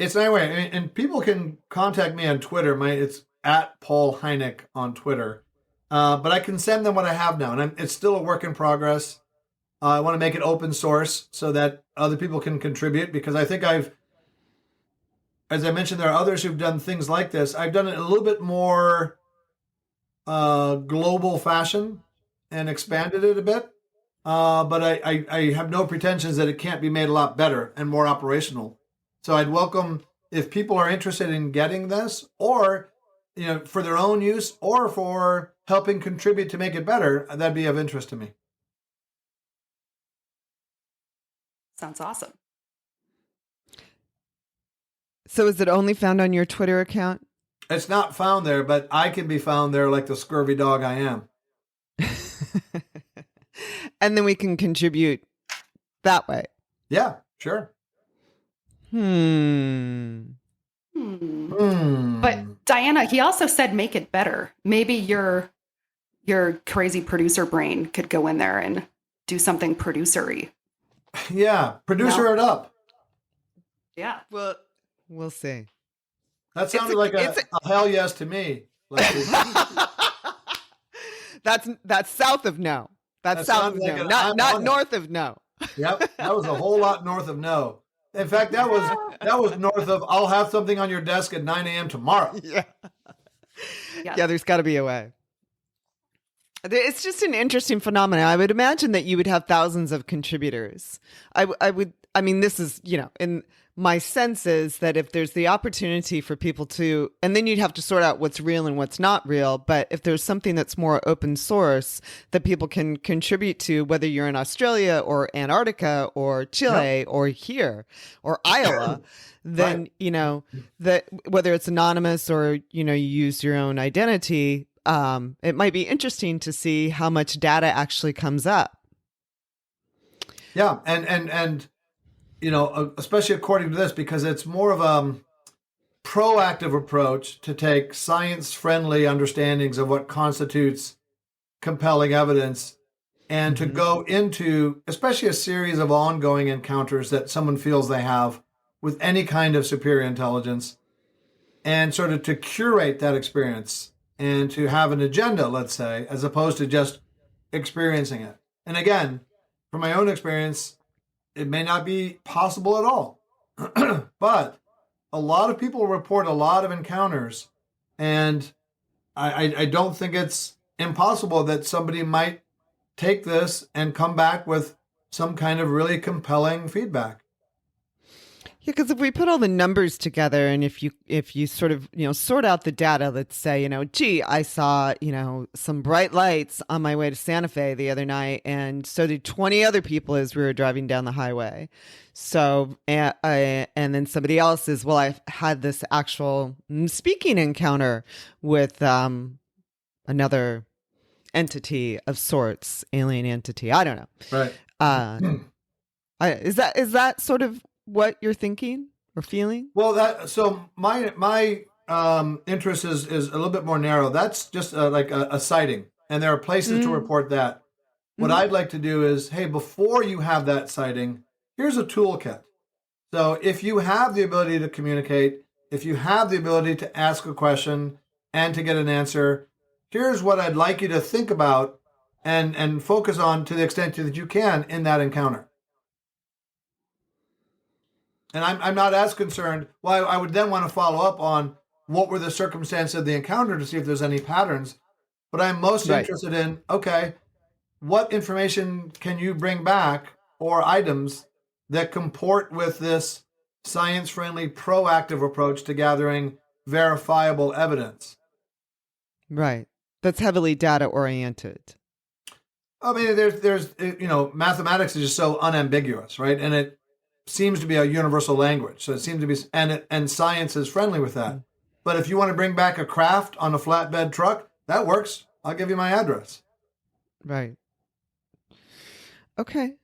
A: It's anyway, and people can contact me on Twitter. It's at Paul Hynek on Twitter. But I can send them what I have now, and it's still a work in progress. I want to make it open source so that other people can contribute, because I think as I mentioned, there are others who've done things like this. I've done it in a little bit more global fashion and expanded it a bit. But I have no pretensions that it can't be made a lot better and more operational. So I'd welcome if people are interested in getting this, or for their own use, or for helping contribute to make it better, that'd be of interest to me.
C: Sounds awesome.
B: So is it only found on your Twitter account?
A: It's not found there, but I can be found there like the scurvy dog I am.
B: And then we can contribute that way.
A: Yeah, sure.
C: But Diana, he also said make it better. Maybe your crazy producer brain could go in there and do something producer-y.
A: Yeah, producer it up.
C: Yeah.
B: Well, we'll see.
A: That sounded like a hell yes to me.
B: That's south of no. That's
A: That
B: south
A: sounds
B: of
A: like
B: no,
A: an
B: not
A: I'm
B: not
A: on it.
B: north of no.
A: Yep, that was a whole lot north of no. In fact, that was north of I'll have something on your desk at 9 a.m. tomorrow.
B: Yeah.
C: Yeah.
B: Yeah, there's got to be a way. It's just an interesting phenomenon. I would imagine that you would have thousands of contributors. I mean, this is, in my sense is that if there's the opportunity for people to, and then you'd have to sort out what's real and what's not real. But if there's something that's more open source that people can contribute to, whether you're in Australia or Antarctica or Chile or here or Iowa, then,
A: Right.
B: that whether it's anonymous or, you use your own identity, it might be interesting to see how much data actually comes up.
A: Yeah, and especially according to this, because it's more of a proactive approach to take science-friendly understandings of what constitutes compelling evidence and to go into, especially a series of ongoing encounters that someone feels they have with any kind of superior intelligence, and sort of to curate that experience and to have an agenda, let's say, as opposed to just experiencing it. And again, from my own experience, it may not be possible at all. But a lot of people report a lot of encounters, and I don't think it's impossible that somebody might take this and come back with some kind of really compelling feedback.
B: Yeah, because if we put all the numbers together, and if you sort of sort out the data, let's say gee, I saw some bright lights on my way to Santa Fe the other night, and so did 20 other people as we were driving down the highway. So and then somebody else says, well, I had this actual speaking encounter with another entity of sorts, alien entity. I don't know.
A: Right.
B: Is that sort of what you're thinking or feeling?
A: Well, so my interest is a little bit more narrow. That's just like a sighting, and there are places to report that. What I'd like to do is, hey, before you have that sighting, here's a toolkit. So if you have the ability to communicate, if you have the ability to ask a question and to get an answer, here's what I'd like you to think about and focus on to the extent that you can in that encounter. And I'm not as concerned. Well, I would then want to follow up on what were the circumstances of the encounter to see if there's any patterns. But I'm most interested in, okay, what information can you bring back or items that comport with this science-friendly, proactive approach to gathering verifiable evidence?
B: Right. That's heavily data-oriented.
A: I mean, there's mathematics is just so unambiguous, right? And it seems to be a universal language. So it seems to be, and science is friendly with that. But if you want to bring back a craft on a flatbed truck, that works. I'll give you my address.
B: Right. Okay.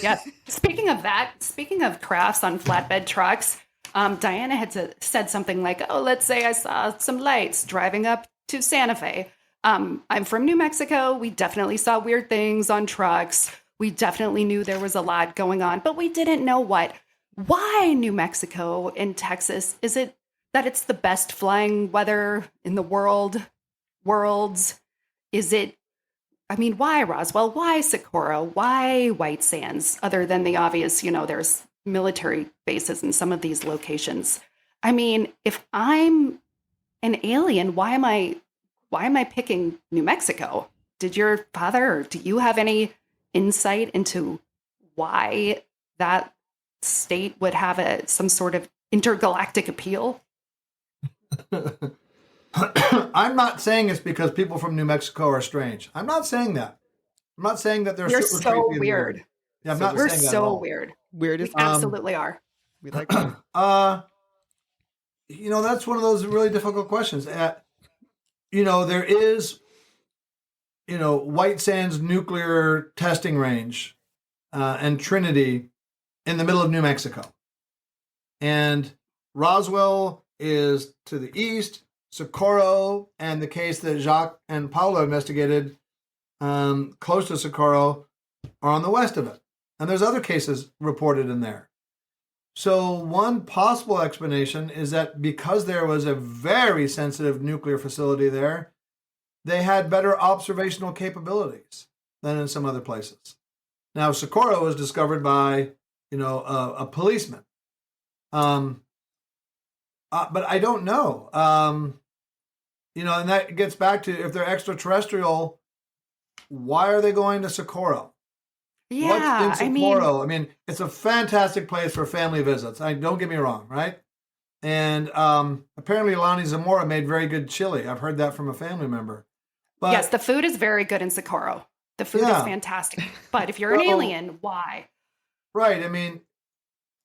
C: Yes. Speaking of crafts on flatbed trucks, Diana had said something like, oh, let's say I saw some lights driving up to Santa Fe. I'm from New Mexico. We definitely saw weird things on trucks. We definitely knew there was a lot going on, but we didn't know what. Why New Mexico and Texas? Is it that it's the best flying weather in the worlds? Is it, I mean, why Roswell? Why Socorro? Why White Sands? Other than the obvious, there's military bases in some of these locations. I mean, if I'm an alien, why am I picking New Mexico? Did your father, or do you have any insight into why that state would have some sort of intergalactic appeal?
A: I'm not saying it's because people from New Mexico are strange. I'm not saying that. I'm not saying that they're
C: You're
A: super
C: so
A: creepy and
C: weird.
A: Yeah, I'm not
C: We're
A: saying that at
C: so
A: all.
C: weird.
B: Weird
C: We
B: as
C: absolutely are.
B: we like that.
A: That's one of those really difficult questions. There is, White Sands nuclear testing range and Trinity in the middle of New Mexico. And Roswell is to the east. Socorro and the case that Jacques and Paulo investigated close to Socorro are on the west of it. And there's other cases reported in there. So one possible explanation is that because there was a very sensitive nuclear facility there, they had better observational capabilities than in some other places. Now, Socorro was discovered by, a policeman. But I don't know. And that gets back to, if they're extraterrestrial, why are they going to Socorro?
C: Yeah,
A: What's in Socorro? I mean, it's a fantastic place for family visits. Don't get me wrong, right? And apparently Lonnie Zamora made very good chili. I've heard that from a family member. But,
C: yes, the food is very good in Socorro. The food is fantastic. But if you're an alien, why?
A: Right. I mean,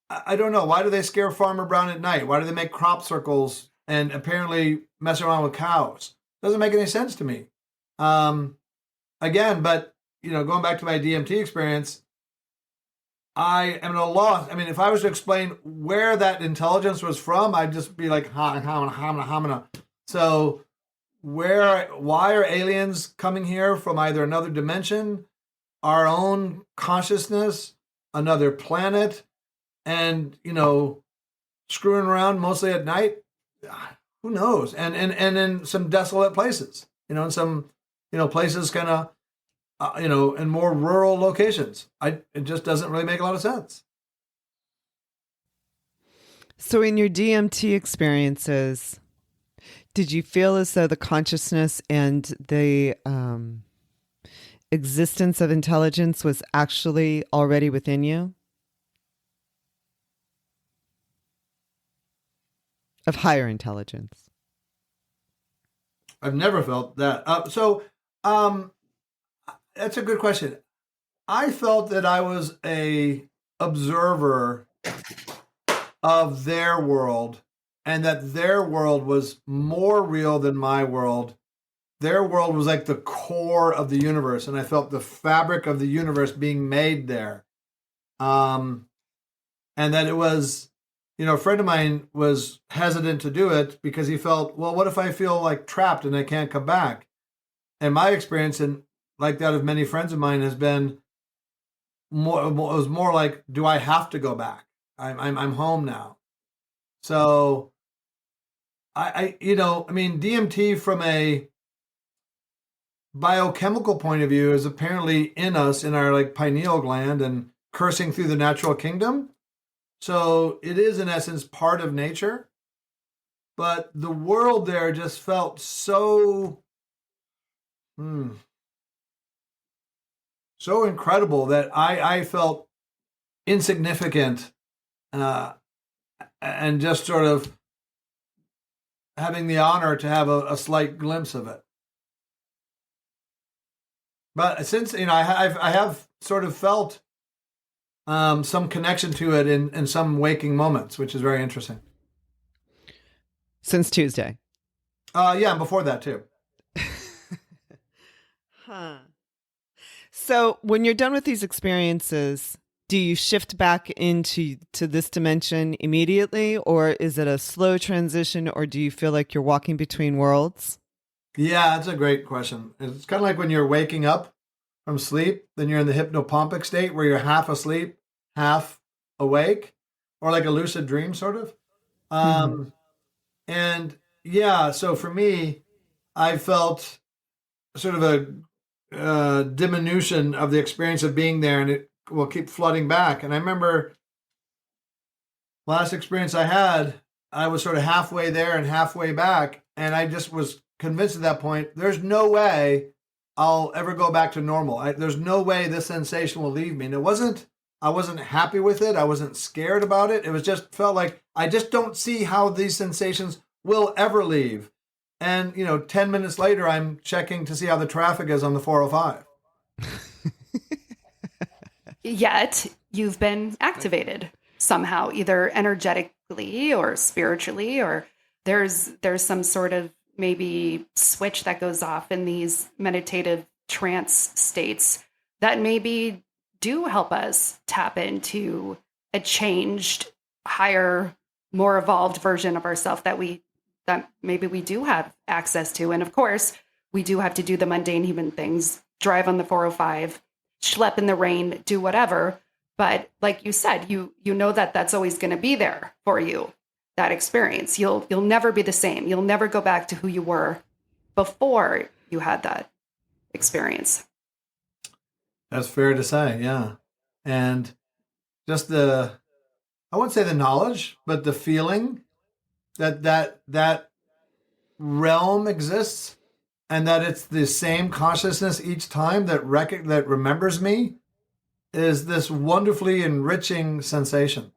A: I don't know. Why do they scare Farmer Brown at night? Why do they make crop circles and apparently mess around with cows? Doesn't make any sense to me. Again, but, going back to my DMT experience, I am at a loss. I mean, if I was to explain where that intelligence was from, I'd just be like, hamina. So why are aliens coming here from either another dimension, our own consciousness, another planet, and, screwing around mostly at night? Who knows? And in some desolate places, in some, places kind of, in more rural locations. It just doesn't really make a lot of sense.
B: So in your DMT experiences, did you feel as though the consciousness and the existence of intelligence was actually already within you? Of higher intelligence?
A: I've never felt that. That's a good question. I felt that I was a observer of their world, and that their world was more real than my world. Their world was like the core of the universe, and I felt the fabric of the universe being made there. And that it was, a friend of mine was hesitant to do it because he felt, well, what if I feel like trapped and I can't come back? And my experience, and like that of many friends of mine, has been more. It was more like, do I have to go back? I'm home now. So DMT from a biochemical point of view is apparently in us, in our pineal gland, and coursing through the natural kingdom. So it is in essence part of nature, but the world there just felt so so incredible that I felt insignificant, and just sort of having the honor to have a slight glimpse of it. But since, I have sort of felt some connection to it in some waking moments, which is very interesting.
B: Since Tuesday?
A: Yeah, and before that too.
B: Huh. So when you're done with these experiences, do you shift back into this dimension immediately, or is it a slow transition, or do you feel like you're walking between worlds?
A: Yeah, that's a great question. It's kind of like when you're waking up from sleep, then you're in the hypnopompic state where you're half asleep, half awake, or like a lucid dream sort of. And yeah, so for me, I felt sort of a diminution of the experience of being there, and it will keep flooding back. And I remember last experience I had, I was sort of halfway there and halfway back, and I just was convinced at that point, there's no way I'll ever go back to normal. There's no way this sensation will leave me. And I wasn't happy with it. I wasn't scared about it. It was just felt like I just don't see how these sensations will ever leave. And, 10 minutes later, I'm checking to see how the traffic is on the 405.
C: Yet you've been activated somehow, either energetically or spiritually, or there's some sort of maybe switch that goes off in these meditative trance states that maybe do help us tap into a changed, higher, more evolved version of ourselves that maybe we do have access to. And of course, we do have to do the mundane human things, drive on the 405, schlep in the rain, do whatever. But like you said, you know that that's always going to be there for you, that experience. You'll never be the same. You'll never go back to who you were before you had that experience.
A: That's fair to say, yeah. And just I wouldn't say the knowledge, but the feeling that realm exists, and that it's the same consciousness each time that remembers me, is this wonderfully enriching sensation.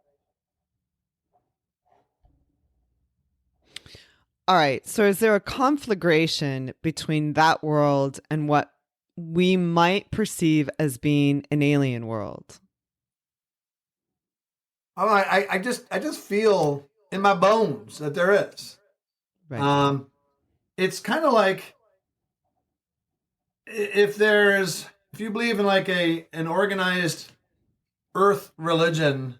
B: All right. So is there a conflagration between that world and what we might perceive as being an alien world?
A: Oh, I just feel in my bones that there is.
B: Right.
A: It's kind of like if you believe in like an organized earth religion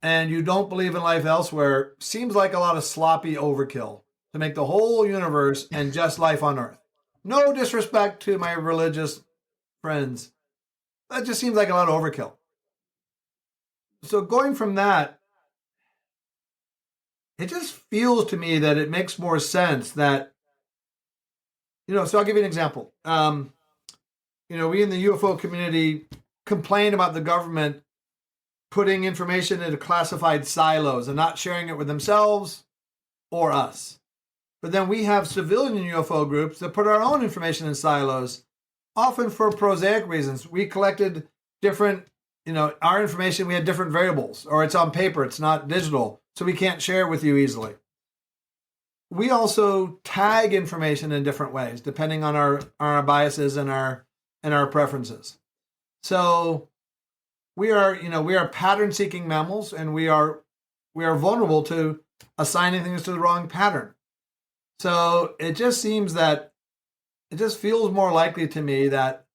A: and you don't believe in life elsewhere, seems like a lot of sloppy overkill to make the whole universe and just life on earth. No disrespect to my religious friends. That just seems like a lot of overkill. So going from that, it just feels to me that it makes more sense that, so I'll give you an example. We in the UFO community complain about the government putting information into classified silos and not sharing it with themselves or us. But then we have civilian UFO groups that put our own information in silos, often for prosaic reasons. We collected different, our information, we had different variables, or it's on paper, it's not digital, so we can't share it with you easily. We also tag information in different ways, depending on our biases and our preferences. So we are pattern-seeking mammals, and we are vulnerable to assigning things to the wrong pattern. So it just seems that it just feels more likely to me that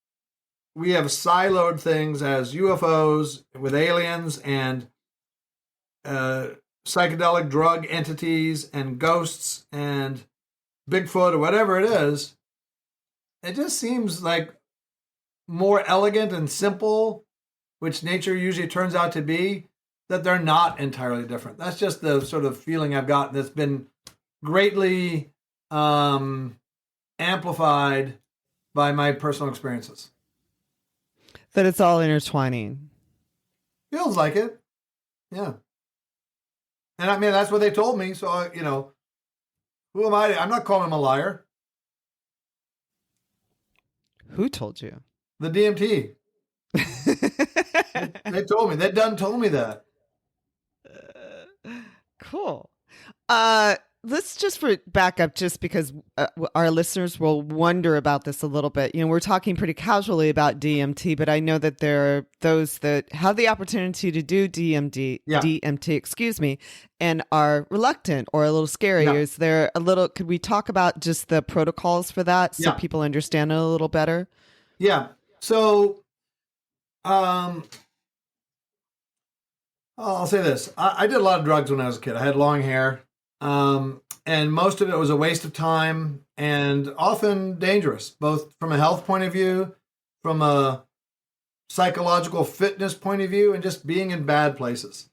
A: we have siloed things as UFOs with aliens and psychedelic drug entities and ghosts and Bigfoot or whatever it is. It just seems like more elegant and simple, which nature usually turns out to be, that they're not entirely different. That's just the sort of feeling I've got that's been greatly amplified by my personal experiences.
B: That it's all intertwining.
A: Feels like it. Yeah. And I mean, that's what they told me. So, who am I? I'm not calling him a liar.
B: Who told you?
A: The DMT. They told me. They done told me that.
B: Cool. Let's just back up just because our listeners will wonder about this a little bit. We're talking pretty casually about DMT, but I know that there are those that have the opportunity to do DMT, and are reluctant or a little scary.
A: Yeah.
B: Is there could we talk about just the protocols for that so people understand it a little better?
A: Yeah. So, I'll say this. I did a lot of drugs when I was a kid. I had long hair. And most of it was a waste of time and often dangerous, both from a health point of view, from a psychological fitness point of view, and just being in bad places.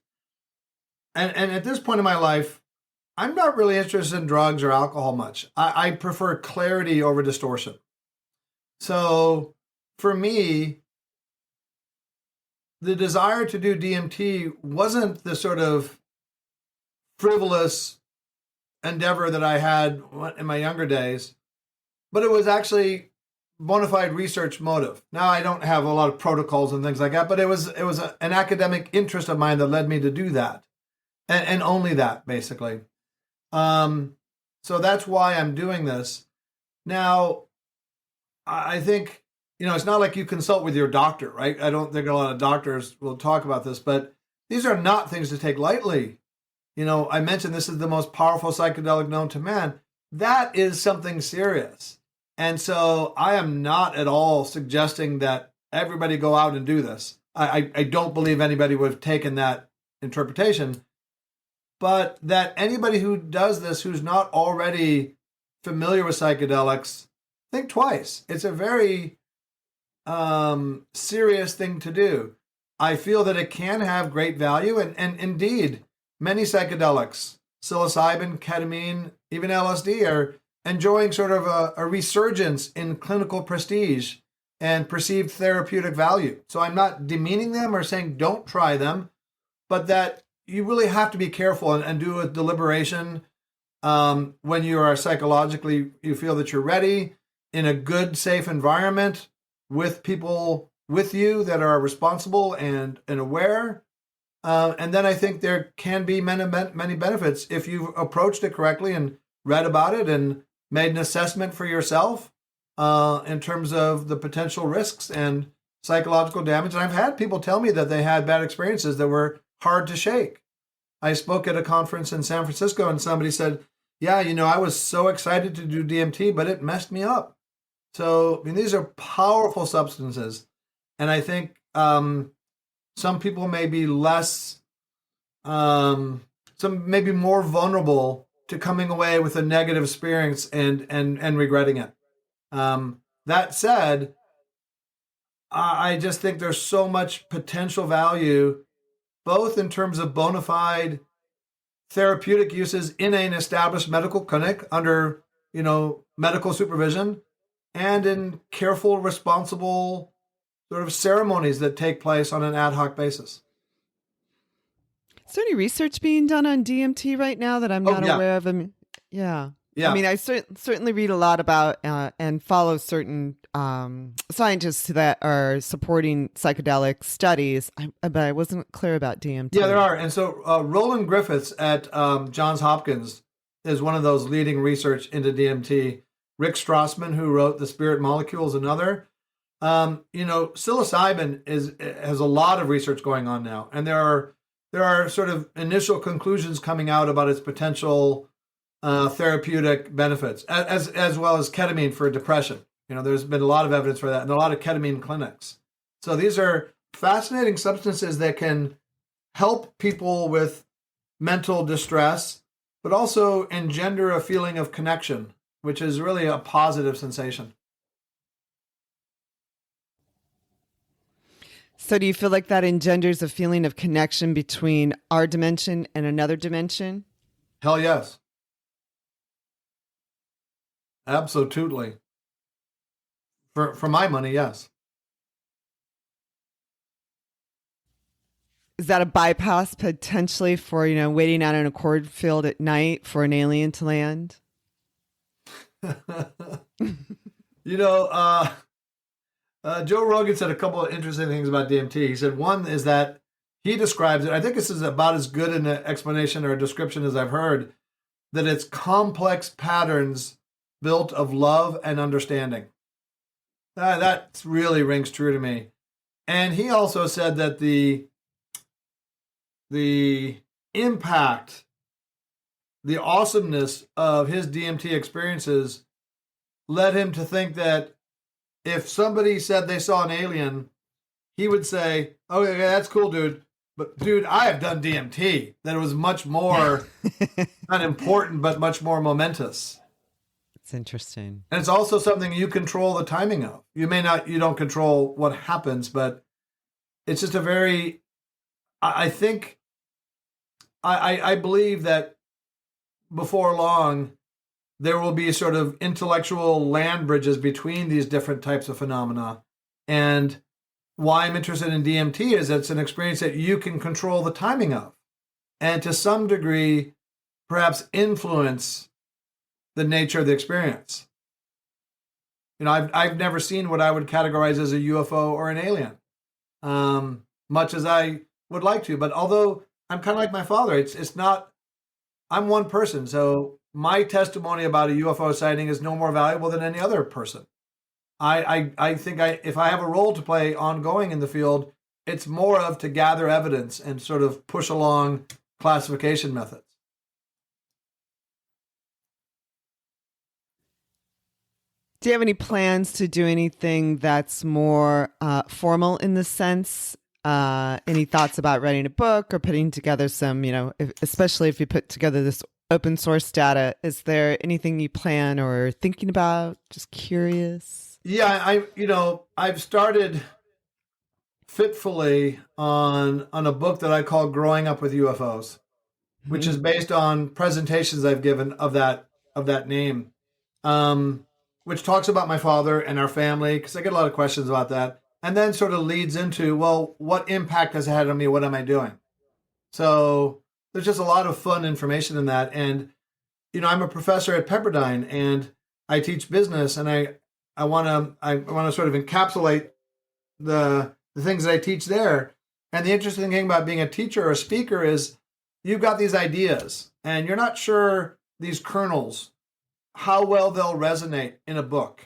A: And at this point in my life, I'm not really interested in drugs or alcohol much. I prefer clarity over distortion. So for me, the desire to do DMT wasn't the sort of frivolous endeavor that I had in my younger days, but it was actually bona fide research motive. Now I don't have a lot of protocols and things like that, but it was an academic interest of mine that led me to do that, and only that, basically. So that's why I'm doing this. Now, I think, it's not like you consult with your doctor, right? I don't think a lot of doctors will talk about this, but these are not things to take lightly. I mentioned this is the most powerful psychedelic known to man. That is something serious. And so I am not at all suggesting that everybody go out and do this. I don't believe anybody would have taken that interpretation. But that anybody who does this, who's not already familiar with psychedelics, think twice. It's a very serious thing to do. I feel that it can have great value, and indeed, many psychedelics, psilocybin, ketamine, even LSD, are enjoying sort of a resurgence in clinical prestige and perceived therapeutic value. So I'm not demeaning them or saying don't try them, but that you really have to be careful and do a deliberation when you are psychologically, you feel that you're ready in a good, safe environment with people with you that are responsible and aware. And then I think there can be many benefits if you've approached it correctly and read about it and made an assessment for yourself in terms of the potential risks and psychological damage. And I've had people tell me that they had bad experiences that were hard to shake. I spoke at a conference in San Francisco and somebody said, yeah, I was so excited to do DMT, but it messed me up. So, these are powerful substances. And I think some people may be some may be more vulnerable to coming away with a negative experience and regretting it. That said, I just think there's so much potential value, both in terms of bona fide therapeutic uses in an established medical clinic under, medical supervision, and in careful, responsible sort of ceremonies that take place on an ad hoc basis.
B: Is there any research being done on DMT right now that I'm not aware of? Yeah. I certainly read a lot about and follow certain scientists that are supporting psychedelic studies, but I wasn't clear about DMT.
A: Yeah, there are. And so Roland Griffiths at Johns Hopkins is one of those leading research into DMT. Rick Strassman, who wrote The Spirit Molecule, is another. Psilocybin has a lot of research going on now, and there are sort of initial conclusions coming out about its potential therapeutic benefits, as well as ketamine for depression. There's been a lot of evidence for that, and a lot of ketamine clinics. So these are fascinating substances that can help people with mental distress, but also engender a feeling of connection, which is really a positive sensation.
B: So do you feel like that engenders a feeling of connection between our dimension and another dimension?
A: Hell yes. Absolutely. For my money, yes.
B: Is that a bypass potentially for, waiting out in a cornfield at night for an alien to land?
A: Joe Rogan said a couple of interesting things about DMT. He said one is that he describes it, I think this is about as good an explanation or a description as I've heard, that it's complex patterns built of love and understanding. That really rings true to me. And he also said that the impact, the awesomeness of his DMT experiences led him to think that if somebody said they saw an alien, he would say, "Oh, yeah, that's cool, dude. But dude, I have done DMT." That it was much more not important, but much more momentous.
B: It's interesting.
A: And it's also something you control the timing of. You don't control what happens, but it's just I think, I believe that before long, there will be sort of intellectual land bridges between these different types of phenomena. And why I'm interested in DMT is it's an experience that you can control the timing of, and to some degree, perhaps influence the nature of the experience. I've never seen what I would categorize as a UFO or an alien, much as I would like to. But although I'm kind of like my father, it's not. I'm one person, so my testimony about a UFO sighting is no more valuable than any other person. I think if I have a role to play ongoing in the field, it's more of to gather evidence and sort of push along classification methods.
B: Do you have any plans to do anything that's more formal in the sense? Any thoughts about writing a book or putting together some, especially if you put together this open source data, is there anything you plan or thinking about? Just curious.
A: Yeah, I've started fitfully on a book that I call Growing Up with UFOs, which is based on presentations I've given of that name. which talks about my father and our family, because I get a lot of questions about that. And then sort of leads into, well, what impact has it had on me? What am I doing? So there's just a lot of fun information in that. And, I'm a professor at Pepperdine and I teach business, and I want to sort of encapsulate the things that I teach there. And the interesting thing about being a teacher or a speaker is you've got these ideas and you're not sure these kernels, how well they'll resonate in a book.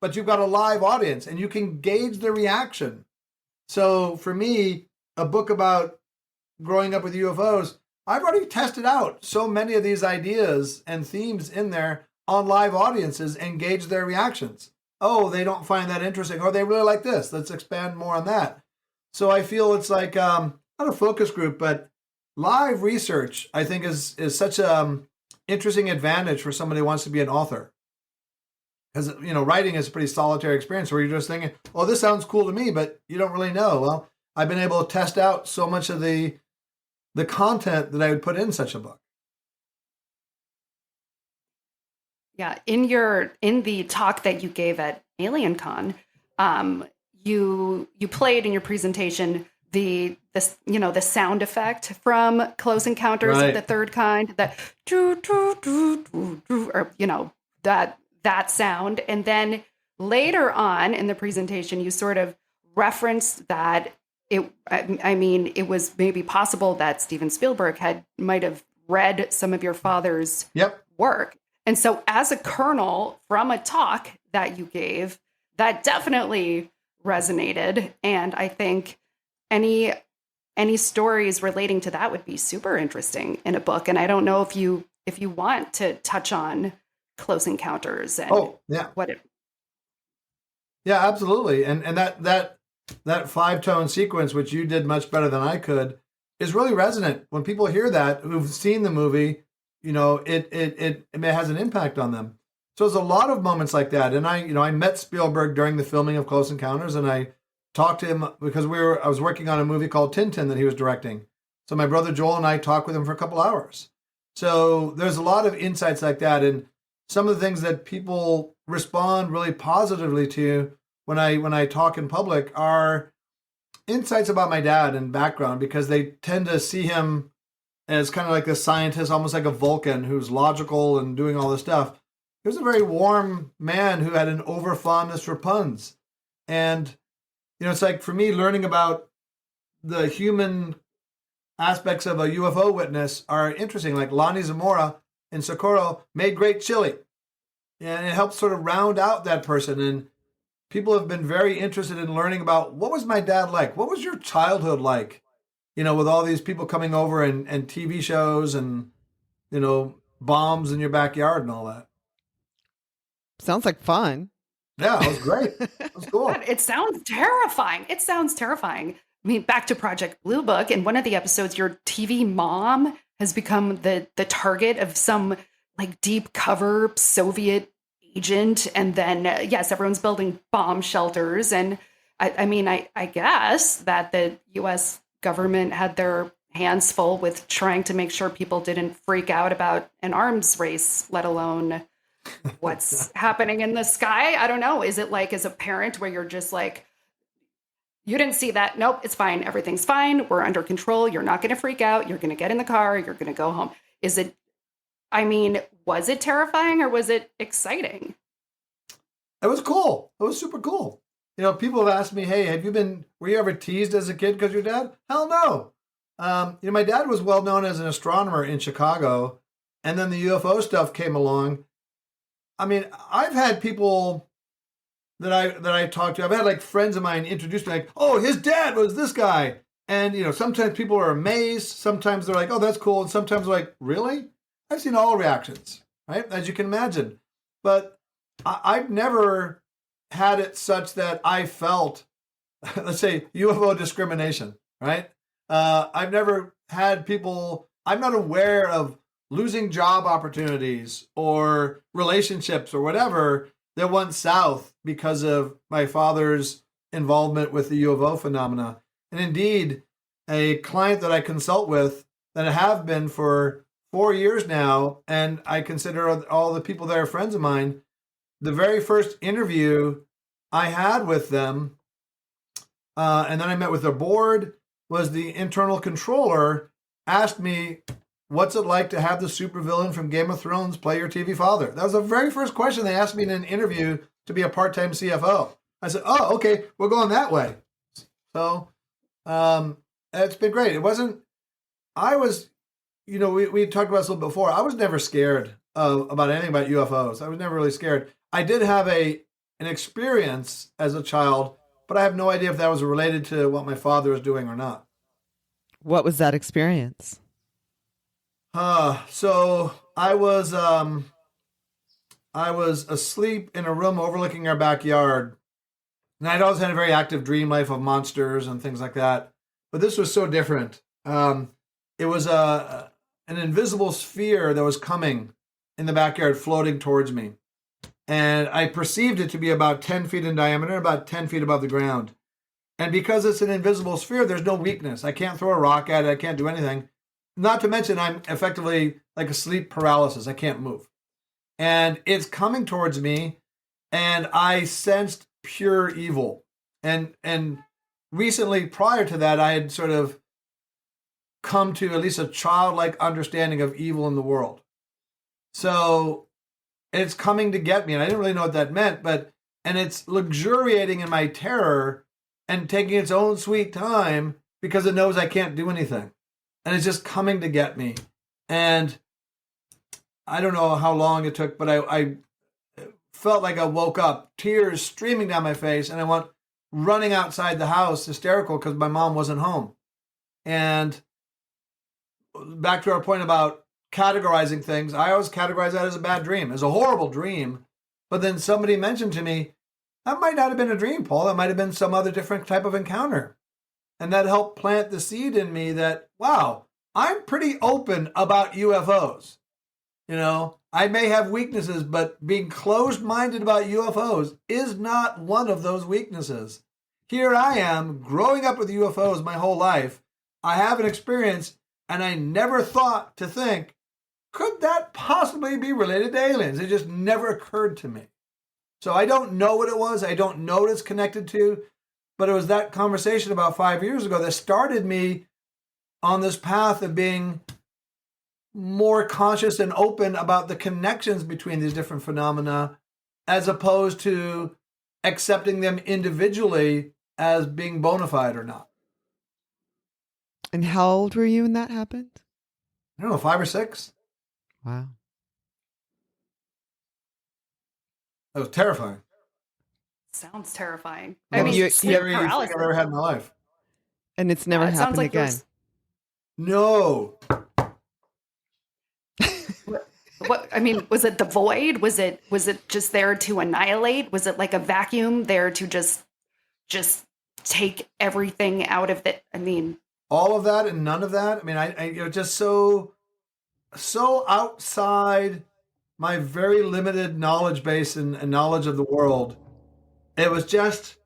A: But you've got a live audience and you can gauge the reaction. So for me, a book about growing up with UFOs, I've already tested out so many of these ideas and themes in there on live audiences and gauge their reactions. Oh, they don't find that interesting, or they really like this. Let's expand more on that. So I feel it's like not a focus group, but live research, I think, is such a interesting advantage for somebody who wants to be an author. Because, writing is a pretty solitary experience where you're just thinking, oh, this sounds cool to me, but you don't really know. Well, I've been able to test out so much of the content that I would put in such a book.
C: Yeah, in the talk that you gave at AlienCon, you played in your presentation the sound effect from Close Encounters of the Third Kind, that or that sound, and then later on in the presentation you sort of referenced that it was maybe possible that Steven Spielberg might have read some of your father's work. And so as a kernel from a talk that you gave, that definitely resonated. And I think any stories relating to that would be super interesting in a book. And I don't know if you want to touch on Close Encounters and what it.
A: Yeah, absolutely. And that 5-tone sequence, which you did much better than I could, is really resonant. When people hear that, who've seen the movie, it has an impact on them. So there's a lot of moments like that. And I met Spielberg during the filming of Close Encounters, and I talked to him because I was working on a movie called Tintin that he was directing. So my brother Joel and I talked with him for a couple hours. So there's a lot of insights like that. And some of the things that people respond really positively to when I talk in public are insights about my dad and background, because they tend to see him as kind of like a scientist, almost like a Vulcan who's logical and doing all this stuff. He was a very warm man who had an over fondness for puns. And, it's like for me, learning about the human aspects of a UFO witness are interesting. Like Lonnie Zamora in Socorro made great chili. And it helps sort of round out that person. And people have been very interested in learning about, what was my dad like? What was your childhood like? With all these people coming over and TV shows and, bombs in your backyard and all that.
B: Sounds like fun.
A: Yeah, it was great. It was cool.
C: It sounds terrifying. I mean, back to Project Blue Book. In one of the episodes, your TV mom has become the target of some like deep cover Soviet agent. And then, yes, everyone's building bomb shelters. And I guess that the U.S. government had their hands full with trying to make sure people didn't freak out about an arms race, let alone what's happening in the sky. I don't know. Is it like as a parent where you're just like, you didn't see that? Nope, it's fine. Everything's fine. We're under control. You're not going to freak out. You're going to get in the car. You're going to go home. Was it terrifying or was it exciting?
A: It was cool. It was super cool. People have asked me, hey, were you ever teased as a kid because your dad? Hell no. My dad was well known as an astronomer in Chicago, and then the UFO stuff came along. I've had people that I talked to, I've had like friends of mine introduce me like, oh, his dad was this guy. And, sometimes people are amazed. Sometimes they're like, oh, that's cool. And sometimes they're like, really? I've seen all reactions, right? As you can imagine. But I've never had it such that I felt, let's say, UFO discrimination, right? I've never had people, I'm not aware of losing job opportunities or relationships or whatever that went south because of my father's involvement with the UFO phenomena. And indeed, a client that I consult with, that I have been for 4 years now, and I consider all the people that are friends of mine. The very first interview I had with them, and then I met with their board, was the internal controller asked me, what's it like to have the supervillain from Game of Thrones play your TV father? That was the very first question they asked me in an interview to be a part-time CFO. I said, oh, okay, we're going that way. So it's been great. It wasn't, I was, we talked about this a little before. I was never scared about anything about UFOs. I was never really scared. I did have an experience as a child, but I have no idea if that was related to what my father was doing or not.
B: What was that experience?
A: So I was asleep in a room overlooking our backyard, and I'd always had a very active dream life of monsters and things like that. But this was so different. It was an invisible sphere that was coming in the backyard, floating towards me. And I perceived it to be about 10 feet in diameter, about 10 feet above the ground. And because it's an invisible sphere, there's no weakness. I can't throw a rock at it. I can't do anything. Not to mention, I'm effectively like a sleep paralysis. I can't move. And it's coming towards me, and I sensed pure evil. And recently, prior to that, I had sort of come to at least a childlike understanding of evil in the world. So it's coming to get me, and I didn't really know what that meant, and it's luxuriating in my terror and taking its own sweet time because it knows I can't do anything. And it's just coming to get me. And I don't know how long it took, but I felt like I woke up, tears streaming down my face, and I went running outside the house, hysterical, because my mom wasn't home. And back to our point about categorizing things, I always categorize that as a bad dream, as a horrible dream. But then somebody mentioned to me, that might not have been a dream, Paul. That might have been some other different type of encounter. And that helped plant the seed in me that, wow, I'm pretty open about UFOs. I may have weaknesses, but being closed-minded about UFOs is not one of those weaknesses. Here I am, growing up with UFOs my whole life. I have an experience, and I never thought to think, could that possibly be related to aliens? It just never occurred to me. So I don't know what it was. I don't know what it's connected to. But it was that conversation about 5 years ago that started me on this path of being more conscious and open about the connections between these different phenomena, as opposed to accepting them individually as being bona fide or not.
B: And how old were you when that happened?
A: I don't know, 5 or 6.
B: Wow.
A: That was terrifying.
C: Sounds terrifying.
A: I mean,
B: you
C: sleep
A: scariest thing
C: paralysis.
A: I've ever had in my life.
B: And it's never
C: It sounds
B: happened
C: like
B: again.
A: No.
C: What I mean, was it the void? Was it just there to annihilate? Was it like a vacuum there to just take everything out of it? I mean,
A: All of that and none of that. I mean, I just so outside my very limited knowledge base and knowledge of the world. It was just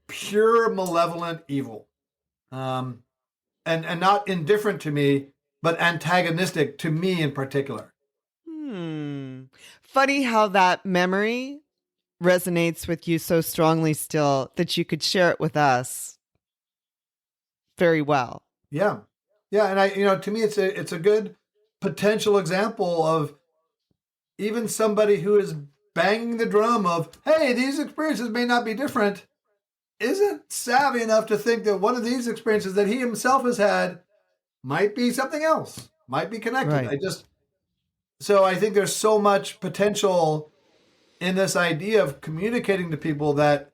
A: pure malevolent evil, and not indifferent to me, but antagonistic to me in particular.
B: Funny how that memory resonates with you so strongly still that you could share it with us very well.
A: Yeah, and to me, it's a good potential example of even somebody who is banging the drum of, hey, these experiences may not be different, isn't savvy enough to think that one of these experiences that he himself has had might be something else, might be connected.
B: Right.
A: So I think there's so much potential in this idea of communicating to people that,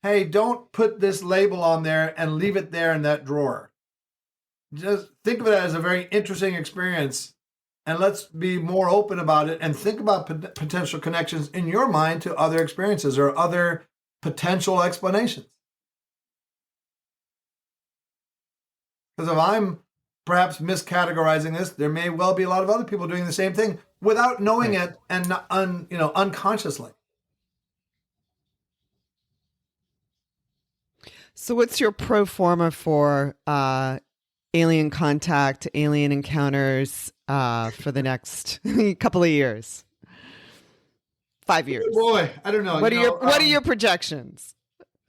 A: hey, don't put this label on there and leave it there in that drawer. Just think of it as a very interesting experience, and let's be more open about it and think about potential connections in your mind to other experiences or other potential explanations. Because if I'm perhaps miscategorizing this, there may well be a lot of other people doing the same thing without knowing it and unconsciously.
B: So what's your pro forma for alien contact, alien encounters for the next couple of years? 5 years.
A: Boy, I don't know.
B: What are your projections?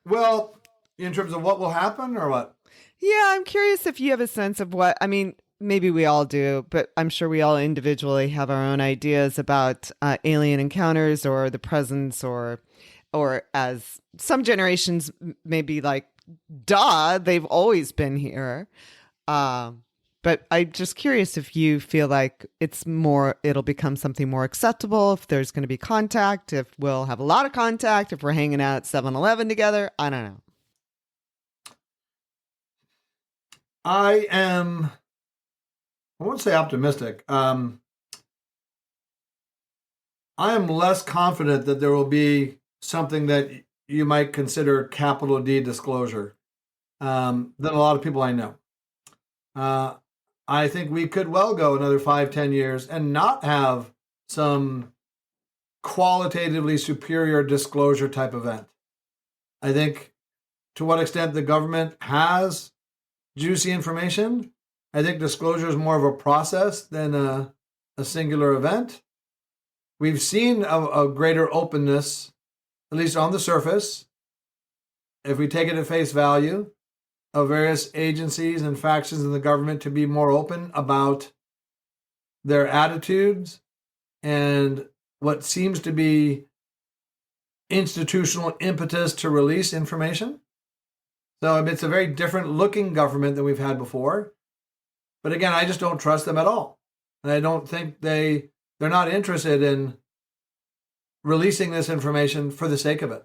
A: Well, in terms of what will happen or what?
B: Yeah, I'm curious if you have a sense of what, I mean, maybe we all do, but I'm sure we all individually have our own ideas about alien encounters or the presence or as some generations maybe like, duh, they've always been here. But I'm just curious if you feel like it'll become something more acceptable, if there's going to be contact, if we'll have a lot of contact, if we're hanging out at 7-Eleven together. I don't know.
A: I won't say optimistic. I am less confident that there will be something that you might consider capital D disclosure than a lot of people I know. I think we could well go another 5-10 years and not have some qualitatively superior disclosure type event. I think to what extent the government has juicy information, I think disclosure is more of a process than a singular event. We've seen a greater openness, at least on the surface, if we take it at face value, of various agencies and factions in the government to be more open about their attitudes and what seems to be institutional impetus to release information. So it's a very different looking government than we've had before. But again, I just don't trust them at all. And I don't think they're not interested in releasing this information for the sake of it.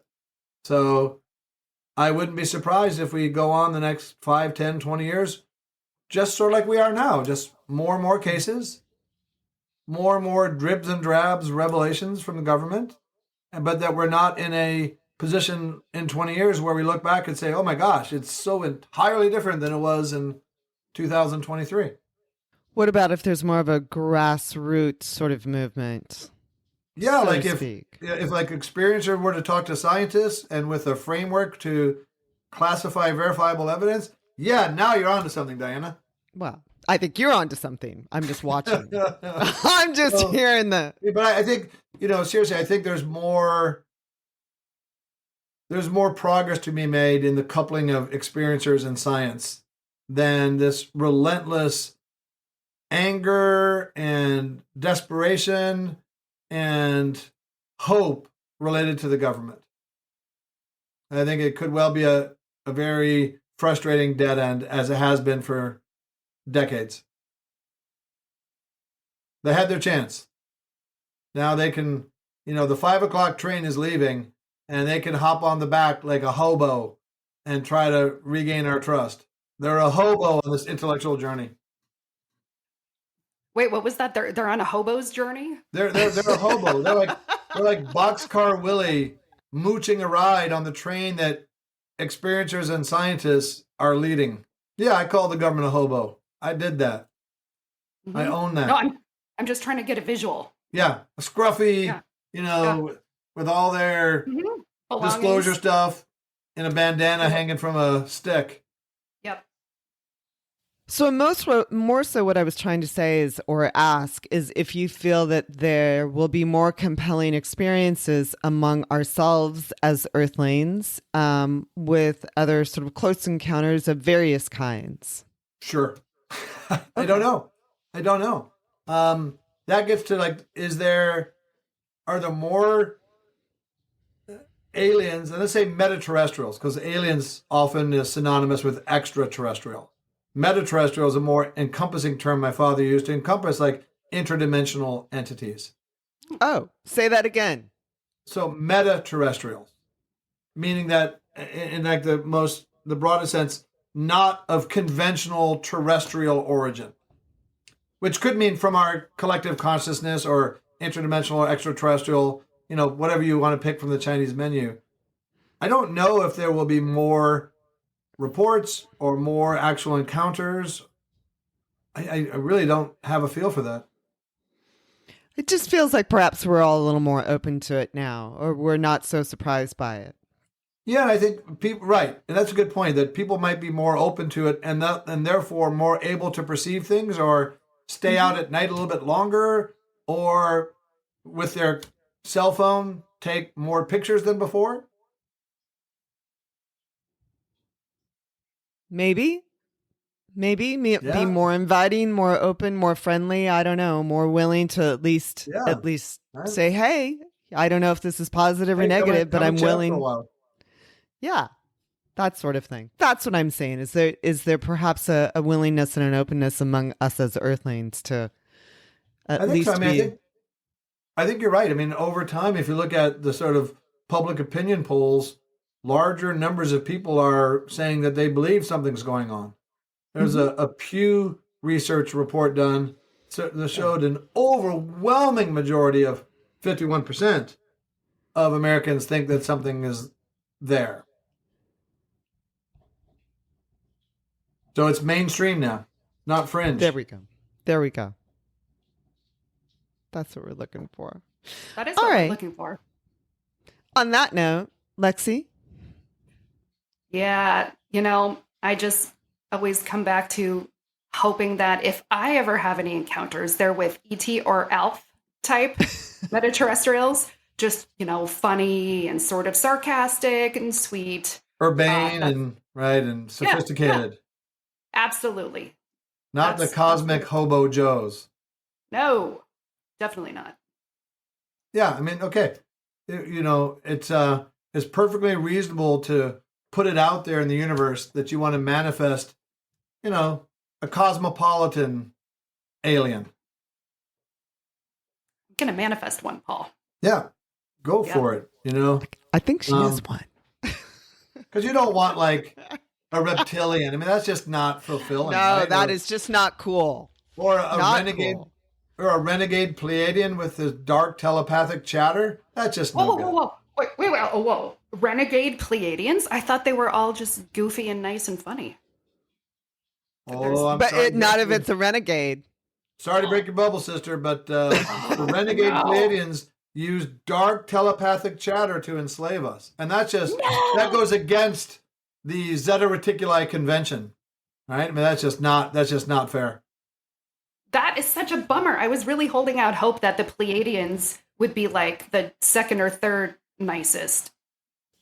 A: So I wouldn't be surprised if we go on the next 5, 10, 20 years, just sort of like we are now, just more and more cases, more and more dribs and drabs revelations from the government, but that we're not in a position in 20 years where we look back and say, oh my gosh, it's so entirely different than it was in 2023.
B: What about if there's more of a grassroots sort of movement?
A: Yeah,
B: so
A: like
B: to
A: if
B: speak.
A: like Experiencer were to talk to scientists and with a framework to classify verifiable evidence, yeah, now you're onto something, Diana.
B: Well, I think you're onto something. I'm just watching. I'm just hearing the.
A: But I think, seriously, I think there's more progress to be made in the coupling of experiencers and science than this relentless anger and desperation and hope related to the government. I think it could well be a very frustrating dead end, as it has been for decades. They had their chance. Now they can, the 5 o'clock train is leaving, and they can hop on the back like a hobo and try to regain our trust. They're a hobo on this intellectual journey.
C: Wait, what was that? They're on a hobo's journey?
A: They're a hobo. They're like Boxcar Willie mooching a ride on the train that experiencers and scientists are leading. Yeah, I call the government a hobo. I did that. Mm-hmm. I own that.
C: No, I'm just trying to get a visual.
A: Yeah, a scruffy, with all their disclosure stuff and a bandana hanging from a stick.
C: Yep.
B: So more so what I was trying to say is, or ask, is if you feel that there will be more compelling experiences among ourselves as Earthlings with other sort of close encounters of various kinds.
A: Sure. I don't know. That gets to are there more aliens, and let's say metaterrestrials, because aliens often is synonymous with extraterrestrial. Metaterrestrial is a more encompassing term my father used to encompass like interdimensional entities.
B: Oh, say that again.
A: So metaterrestrial, meaning that in like the broadest sense, not of conventional terrestrial origin, which could mean from our collective consciousness or interdimensional or extraterrestrial, whatever you want to pick from the Chinese menu. I don't know if there will be more reports or more actual encounters. I really don't have a feel for that.
B: It just feels like perhaps we're all a little more open to it now, or we're not so surprised by it.
A: Yeah, I think people, right, and that's a good point, that people might be more open to it and therefore more able to perceive things or stay out at night a little bit longer, or with their cell phone take more pictures than before.
B: Maybe be
A: Yeah,
B: more inviting, more open, more friendly. I don't know, more willing to
A: yeah.
B: at least
A: Right.
B: say, hey, I don't know if this is positive or
A: Hey,
B: negative, but
A: come
B: I'm
A: and chat for a
B: willing.
A: while.
B: Yeah, that sort of thing. That's what I'm saying. Is there perhaps a willingness and an openness among us as Earthlings to
A: I
B: at
A: think so.
B: least
A: I mean,
B: be?
A: I think you're right. I mean, over time, if you look at the sort of public opinion polls, larger numbers of people are saying that they believe something's going on. There's
B: Mhm.
A: a Pew Research report done that showed an overwhelming majority of 51% of Americans think that something is there. So it's mainstream now, not
B: There
A: fringe.
B: we go. There we go. That's what we're looking for.
C: That is
B: All
C: what we're
B: right.
C: looking for.
B: On that note, Lexi.
C: Yeah, I just always come back to hoping that if I ever have any encounters, they're with ET or ALF type metaterrestrials, just, funny and sort of sarcastic and sweet.
A: Urbane
C: That's,
A: and right and
C: yeah,
A: sophisticated.
C: absolutely.
A: Not the
C: That's
A: cosmic hobo Joes.
C: no, definitely not.
A: Yeah, I mean, okay. It's perfectly reasonable to put it out there in the universe that you want to manifest, a cosmopolitan alien.
C: I'm going to manifest one, Paul.
A: Yeah, go
C: Yeah.
A: for it,
B: I think she is one.
A: because you don't want like a reptilian. I mean, that's just not fulfilling.
B: No,
A: right?
B: that is just not cool.
A: Or a
B: Not
A: renegade,
B: cool.
A: or a renegade Pleiadian with his dark telepathic chatter. That's just
C: Whoa,
A: no
C: whoa,
A: good.
C: whoa, whoa. Wait, whoa. Renegade Pleiadians? I thought they were all just goofy and nice and funny.
A: Oh, I'm
B: But
A: sorry.
B: not if it's a renegade.
A: Sorry to break your bubble, sister, but the renegade
C: No.
A: Pledians use dark telepathic chatter to enslave us, and that goes against the Zeta Reticuli convention, right? I mean, that's just not fair.
C: That is such a bummer. I was really holding out hope that the Pleiadians would be like the second or third nicest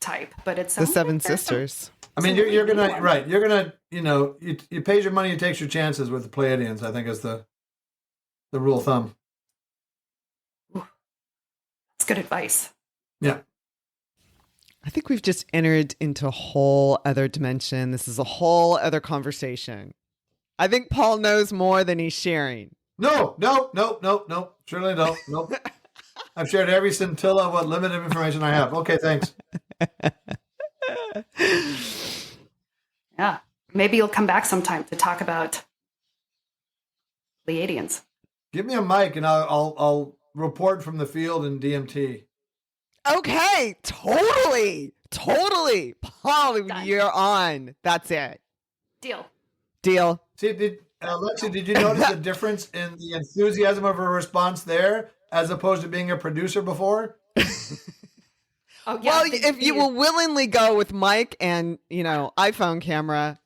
C: type, but it's
B: The Seven Sisters.
A: I mean, you're gonna you pay your money, you take your chances with the Pleiadians. I think is the rule of thumb.
C: It's good advice.
A: Yeah.
B: I think we've just entered into a whole other dimension. This is a whole other conversation. I think Paul knows more than he's sharing.
A: No. Surely don't. Nope. I've shared every scintilla of what limited information I have. Okay, thanks.
C: Yeah. Maybe you'll come back sometime to talk about Pleiadians.
A: Give me a mic and I'll report from the field in DMT.
B: Okay, totally. Paul,
C: Done.
B: you're on. That's it.
C: Deal.
B: Deal.
A: See, Lexi, did you notice the difference in the enthusiasm of her response there, as opposed to being a producer before?
C: Oh, yeah.
B: Well, if you will willingly go with Mike and, iPhone camera,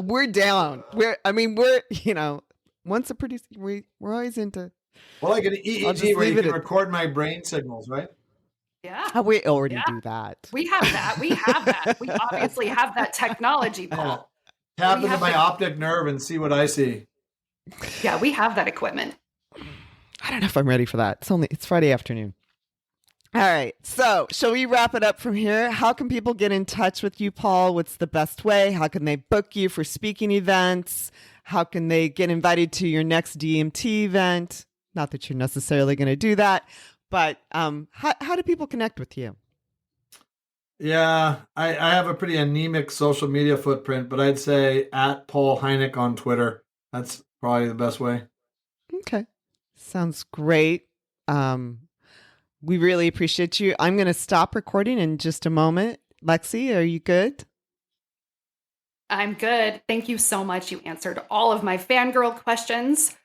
B: we're down. We're once a producer, we're always into.
A: Well, like an
B: I'll just
A: EEG where you
B: leave it
A: can
B: at-
A: record my brain signals, right?
C: Yeah.
B: Oh, we already
C: Yeah.
B: do that.
C: We have that. We obviously have that technology, Paul.
A: Tap
C: We
A: into
C: have
A: my
C: to-
A: optic nerve and see what I see.
C: Yeah, we have that equipment.
B: I don't know if I'm ready for that. It's Friday afternoon. All right. So, shall we wrap it up from here? How can people get in touch with you, Paul? What's the best way? How can they book you for speaking events? How can they get invited to your next DMT event? Not that you're necessarily going to do that, but how do people connect with you?
A: Yeah, I have a pretty anemic social media footprint, but I'd say at Paul Hynek on Twitter. That's probably the best way.
B: Okay. Sounds great. We really appreciate you. I'm going to stop recording in just a moment. Lexi, are you good?
C: I'm good. Thank you so much. You answered all of my fangirl questions.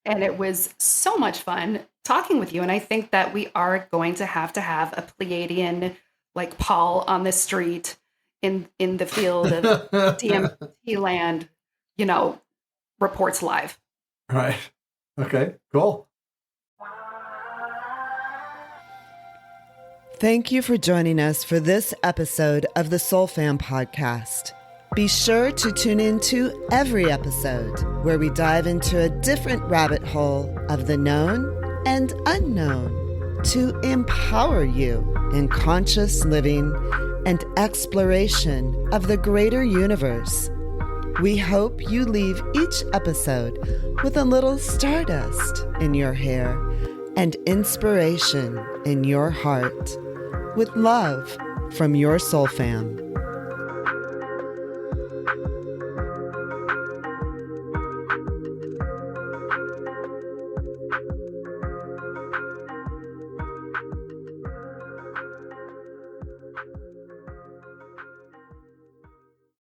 C: And it was so much fun talking with you. And I think that we are going to have a Pleiadian like Paul on the street in the field of DMT land, reports live.
A: Right. Okay, cool.
B: Thank you for joining us for this episode of the SOULFAM Podcast. Be sure to tune in to every episode where we dive into a different rabbit hole of the known and unknown to empower you in conscious living and exploration of the greater universe. We hope you leave each episode with a little stardust in your hair and inspiration in your heart. With love from your SOULFAM.